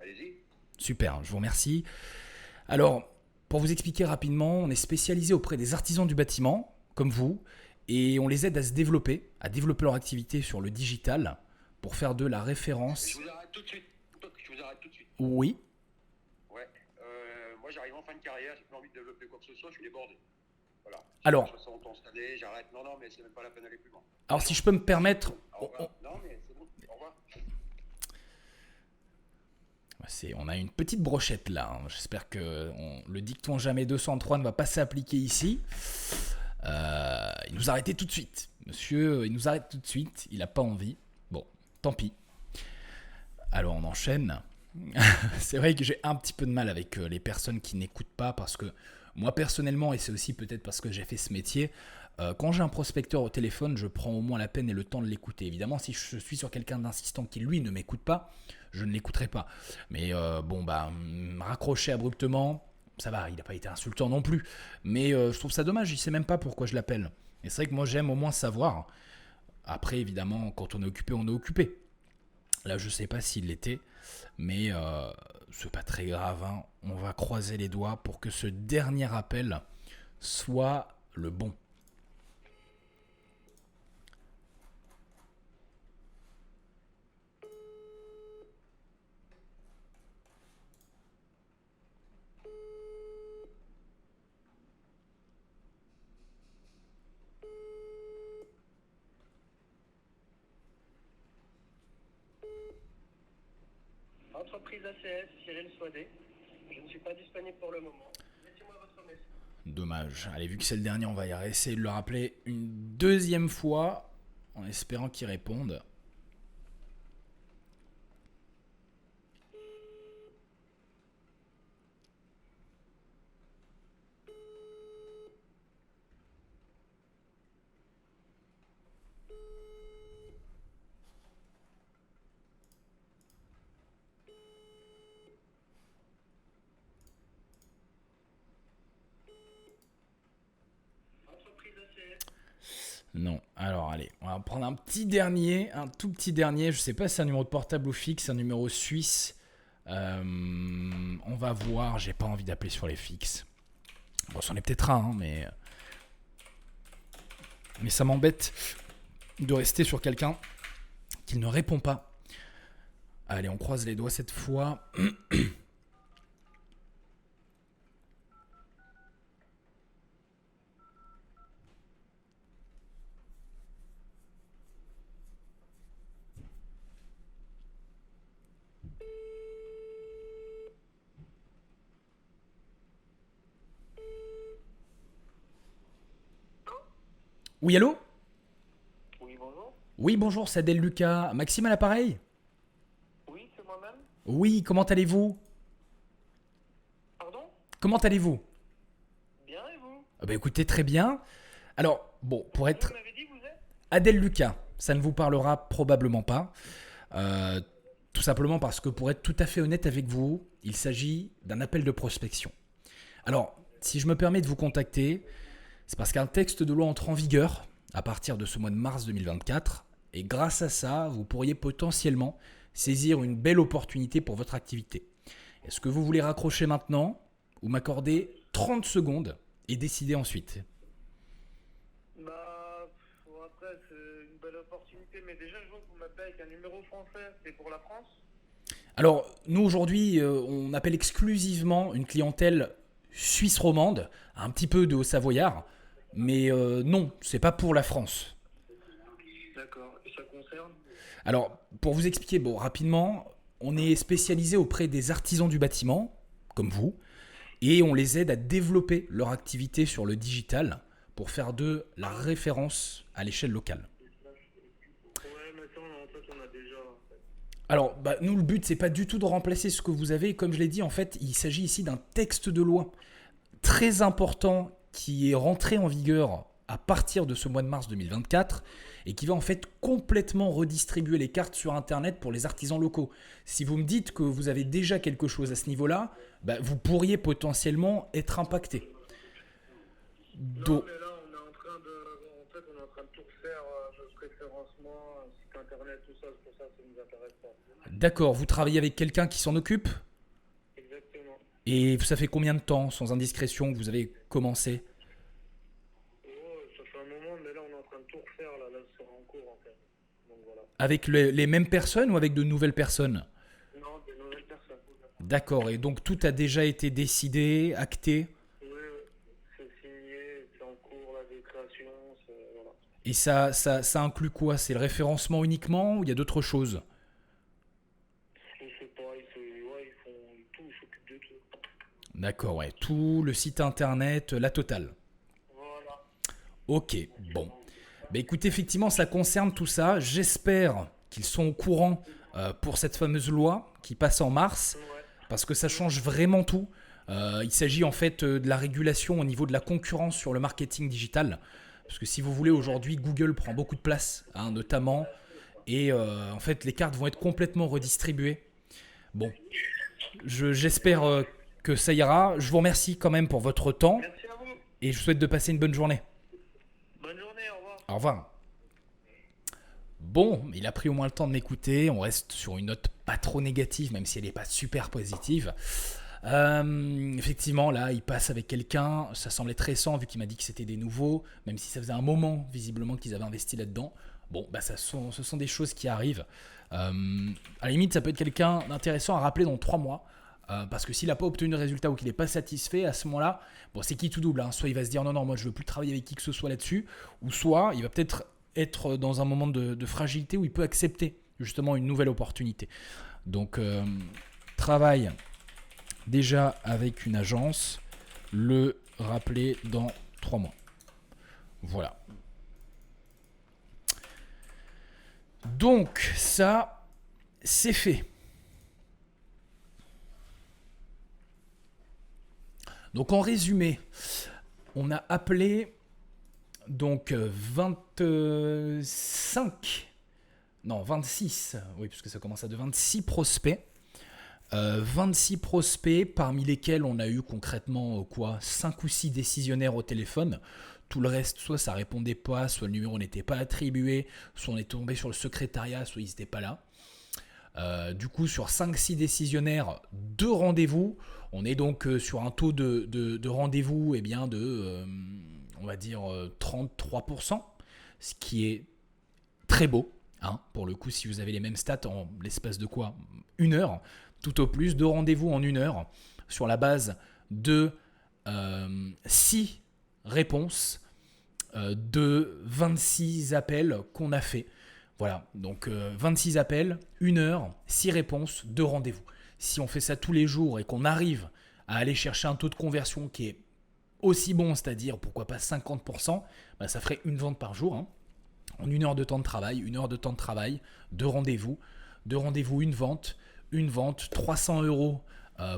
Allez-y. Super, je vous remercie. Alors, pour vous expliquer rapidement, on est spécialisé auprès des artisans du bâtiment, comme vous, et on les aide à se développer, à développer leur activité sur le digital pour faire de la référence. Je vous arrête tout de suite. Oui. Ouais. Moi, j'arrive en fin de carrière, j'ai plus envie de développer quoi que ce soit, je suis débordé. Voilà. Alors. 60 ans cette année, j'arrête. Non, mais c'est même pas la peine d'aller plus loin. Alors, si je peux me permettre. Non, mais c'est bon. Au revoir. On a une petite brochette là. J'espère que le dicton jamais 203 ne va pas s'appliquer ici. Il nous a arrêté tout de suite. Monsieur, il nous arrête tout de suite. Il n'a pas envie. Bon, tant pis. Alors, on enchaîne. C'est vrai que j'ai un petit peu de mal avec les personnes qui n'écoutent pas parce que moi personnellement, et c'est aussi peut-être parce que j'ai fait ce métier, quand j'ai un prospecteur au téléphone, je prends au moins la peine et le temps de l'écouter. Évidemment, si je suis sur quelqu'un d'insistant qui lui ne m'écoute pas, je ne l'écouterai pas. Mais raccrocher abruptement, ça va, il n'a pas été insultant non plus. Mais je trouve ça dommage, il ne sait même pas pourquoi je l'appelle. Et c'est vrai que moi j'aime au moins savoir. Après, évidemment, quand on est occupé, on est occupé. Là, je ne sais pas s'il l'était, mais c'est pas très grave. Hein. On va croiser les doigts pour que ce dernier appel soit le bon. Entreprise ACS, Cyril Soidé. Je ne suis pas disponible pour le moment. Laissez-moi votre message. Dommage. Allez, vu que c'est le dernier, on va y essayer de le rappeler une deuxième fois en espérant qu'il réponde. Non. Alors, allez, on va prendre un petit dernier, un tout petit dernier. Je sais pas si c'est un numéro de portable ou fixe, un numéro suisse. On va voir. J'ai pas envie d'appeler sur les fixes. Bon, c'en est peut-être un, hein, mais ça m'embête de rester sur quelqu'un qui ne répond pas. Allez, on croise les doigts cette fois. Oui, allô? Oui, bonjour. Oui, bonjour, c'est Adèle Lucas. Maxime à l'appareil? Oui, c'est moi-même. Oui, comment allez-vous? Pardon? Comment allez-vous? Bien, et vous? Écoutez, très bien. Alors, bon, pour être... Vous m'avez dit que vous êtes? Adèle Lucas, ça ne vous parlera probablement pas. Tout simplement parce que pour être tout à fait honnête avec vous, il s'agit d'un appel de prospection. Alors, si je me permets de vous contacter, c'est parce qu'un texte de loi entre en vigueur à partir de ce mois de mars 2024 et grâce à ça, vous pourriez potentiellement saisir une belle opportunité pour votre activité. Est-ce que vous voulez raccrocher maintenant ou m'accorder 30 secondes et décider ensuite? Après, c'est une belle opportunité, mais déjà, je vois que vous m'appelez avec un numéro français. C'est pour la France? Alors, nous aujourd'hui, on appelle exclusivement une clientèle suisse romande, un petit peu de Haut-Savoyard, mais non, c'est pas pour la France. D'accord. Et ça concerne? Alors, pour vous expliquer rapidement, on est spécialisé auprès des artisans du bâtiment, comme vous, et on les aide à développer leur activité sur le digital pour faire de la référence à l'échelle locale. Ouais, mais ça, en fait, on a déjà. Alors, nous, le but, c'est pas du tout de remplacer ce que vous avez. Comme je l'ai dit, en fait, il s'agit ici d'un texte de loi très important qui est rentré en vigueur à partir de ce mois de mars 2024 et qui va en fait complètement redistribuer les cartes sur Internet pour les artisans locaux. Si vous me dites que vous avez déjà quelque chose à ce niveau-là, vous pourriez potentiellement être impacté. Non, mais là, on est en train de tout refaire, notre référencement, site internet, tout ça, c'est pour ça que ça nous intéresse pas. D'accord, vous travaillez avec quelqu'un qui s'en occupe ? Exactement. Et ça fait combien de temps, sans indiscrétion, que vous avez commencé ? Ça fait un moment, mais là, on est en train de tout refaire, là c'est en cours, en fait. Donc voilà. Avec les mêmes personnes ou avec de nouvelles personnes ? Non, des nouvelles personnes. D'accord, et donc tout a déjà été décidé, acté ? Oui, c'est signé, c'est en cours, là, des créations, voilà. Et ça inclut quoi ? C'est le référencement uniquement ou il y a d'autres choses ? Je sais pas, ils font tout, ils s'occupent de tout. D'accord, ouais, tout le site internet, la totale. Voilà. Ok, bon. Écoutez, effectivement, ça concerne tout ça. J'espère qu'ils sont au courant pour cette fameuse loi qui passe en mars, parce que ça change vraiment tout. Il s'agit en fait de la régulation au niveau de la concurrence sur le marketing digital. Parce que si vous voulez, aujourd'hui, Google prend beaucoup de place, notamment. Et en fait, les cartes vont être complètement redistribuées. Bon, j'espère que ça ira. Je vous remercie quand même pour votre temps. Merci à vous. Et je vous souhaite de passer une bonne journée. Bonne journée, au revoir. Au revoir. Bon, il a pris au moins le temps de m'écouter. On reste sur une note pas trop négative, même si elle n'est pas super positive. Effectivement, là, il passe avec quelqu'un. Ça semblait très récent vu qu'il m'a dit que c'était des nouveaux, même si ça faisait un moment, visiblement, qu'ils avaient investi là-dedans. Bon, ce sont des choses qui arrivent. À la limite, ça peut être quelqu'un d'intéressant à rappeler dans 3 mois. Parce que s'il n'a pas obtenu de résultat ou qu'il n'est pas satisfait, à ce moment-là, c'est qui tout double. Soit il va se dire non, moi je veux plus travailler avec qui que ce soit là-dessus, ou soit il va peut-être être dans un moment de fragilité où il peut accepter justement une nouvelle opportunité. Donc, travaille déjà avec une agence, le rappeler dans 3 mois. Voilà. Donc, ça, c'est fait. Donc en résumé, on a appelé donc 26, oui, puisque ça commence à de 26 prospects. 26 prospects, parmi lesquels on a eu concrètement 5 ou 6 décisionnaires au téléphone. Tout le reste, soit ça répondait pas, soit le numéro n'était pas attribué, soit on est tombé sur le secrétariat, soit ils n'étaient pas là. Du coup, sur 5-6 décisionnaires, 2 rendez-vous. On est donc sur un taux de rendez-vous de, on va dire, 33%, ce qui est très beau. Pour le coup, si vous avez les mêmes stats en l'espace de 1 heure, tout au plus, 2 rendez-vous en 1 heure, sur la base de 6 réponses, de 26 appels qu'on a fait. Voilà, donc 26 appels, 1 heure, 6 réponses, 2 rendez-vous. Si on fait ça tous les jours et qu'on arrive à aller chercher un taux de conversion qui est aussi bon, c'est-à-dire pourquoi pas 50%, ça ferait 1 vente par jour. En 1 heure de temps de travail, 1 heure de temps de travail, 2 rendez-vous, 1 vente, 300 €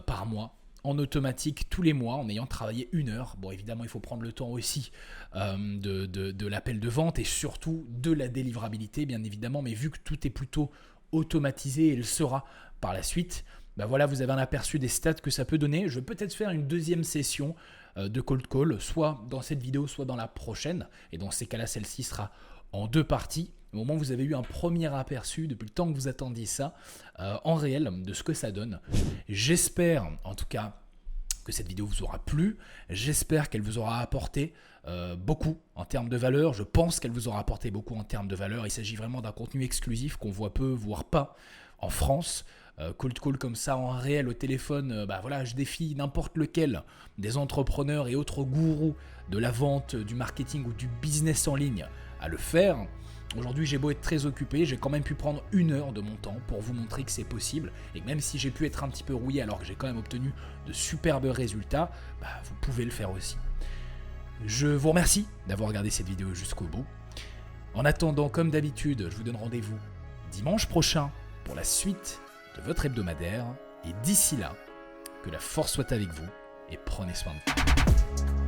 par mois. En automatique tous les mois en ayant travaillé 1 heure. Bon, évidemment, il faut prendre le temps aussi de l'appel de vente et surtout de la délivrabilité, bien évidemment. Mais vu que tout est plutôt automatisé et le sera par la suite, voilà, vous avez un aperçu des stats que ça peut donner. Je vais peut-être faire une deuxième session de cold call, soit dans cette vidéo, soit dans la prochaine. Et dans ces cas-là, celle-ci sera en 2 parties. Au moment où vous avez eu un premier aperçu, depuis le temps que vous attendiez ça, en réel, de ce que ça donne. J'espère, en tout cas, que cette vidéo vous aura plu. J'espère qu'elle vous aura apporté beaucoup en termes de valeur. Je pense qu'elle vous aura apporté beaucoup en termes de valeur. Il s'agit vraiment d'un contenu exclusif qu'on voit peu, voire pas en France. Cold call comme ça en réel au téléphone, voilà, je défie n'importe lequel des entrepreneurs et autres gourous de la vente, du marketing ou du business en ligne à le faire. Aujourd'hui, j'ai beau être très occupé, j'ai quand même pu prendre 1 heure de mon temps pour vous montrer que c'est possible. Et même si j'ai pu être un petit peu rouillé alors que j'ai quand même obtenu de superbes résultats, vous pouvez le faire aussi. Je vous remercie d'avoir regardé cette vidéo jusqu'au bout. En attendant, comme d'habitude, je vous donne rendez-vous dimanche prochain pour la suite de votre hebdomadaire. Et d'ici là, que la force soit avec vous et prenez soin de vous.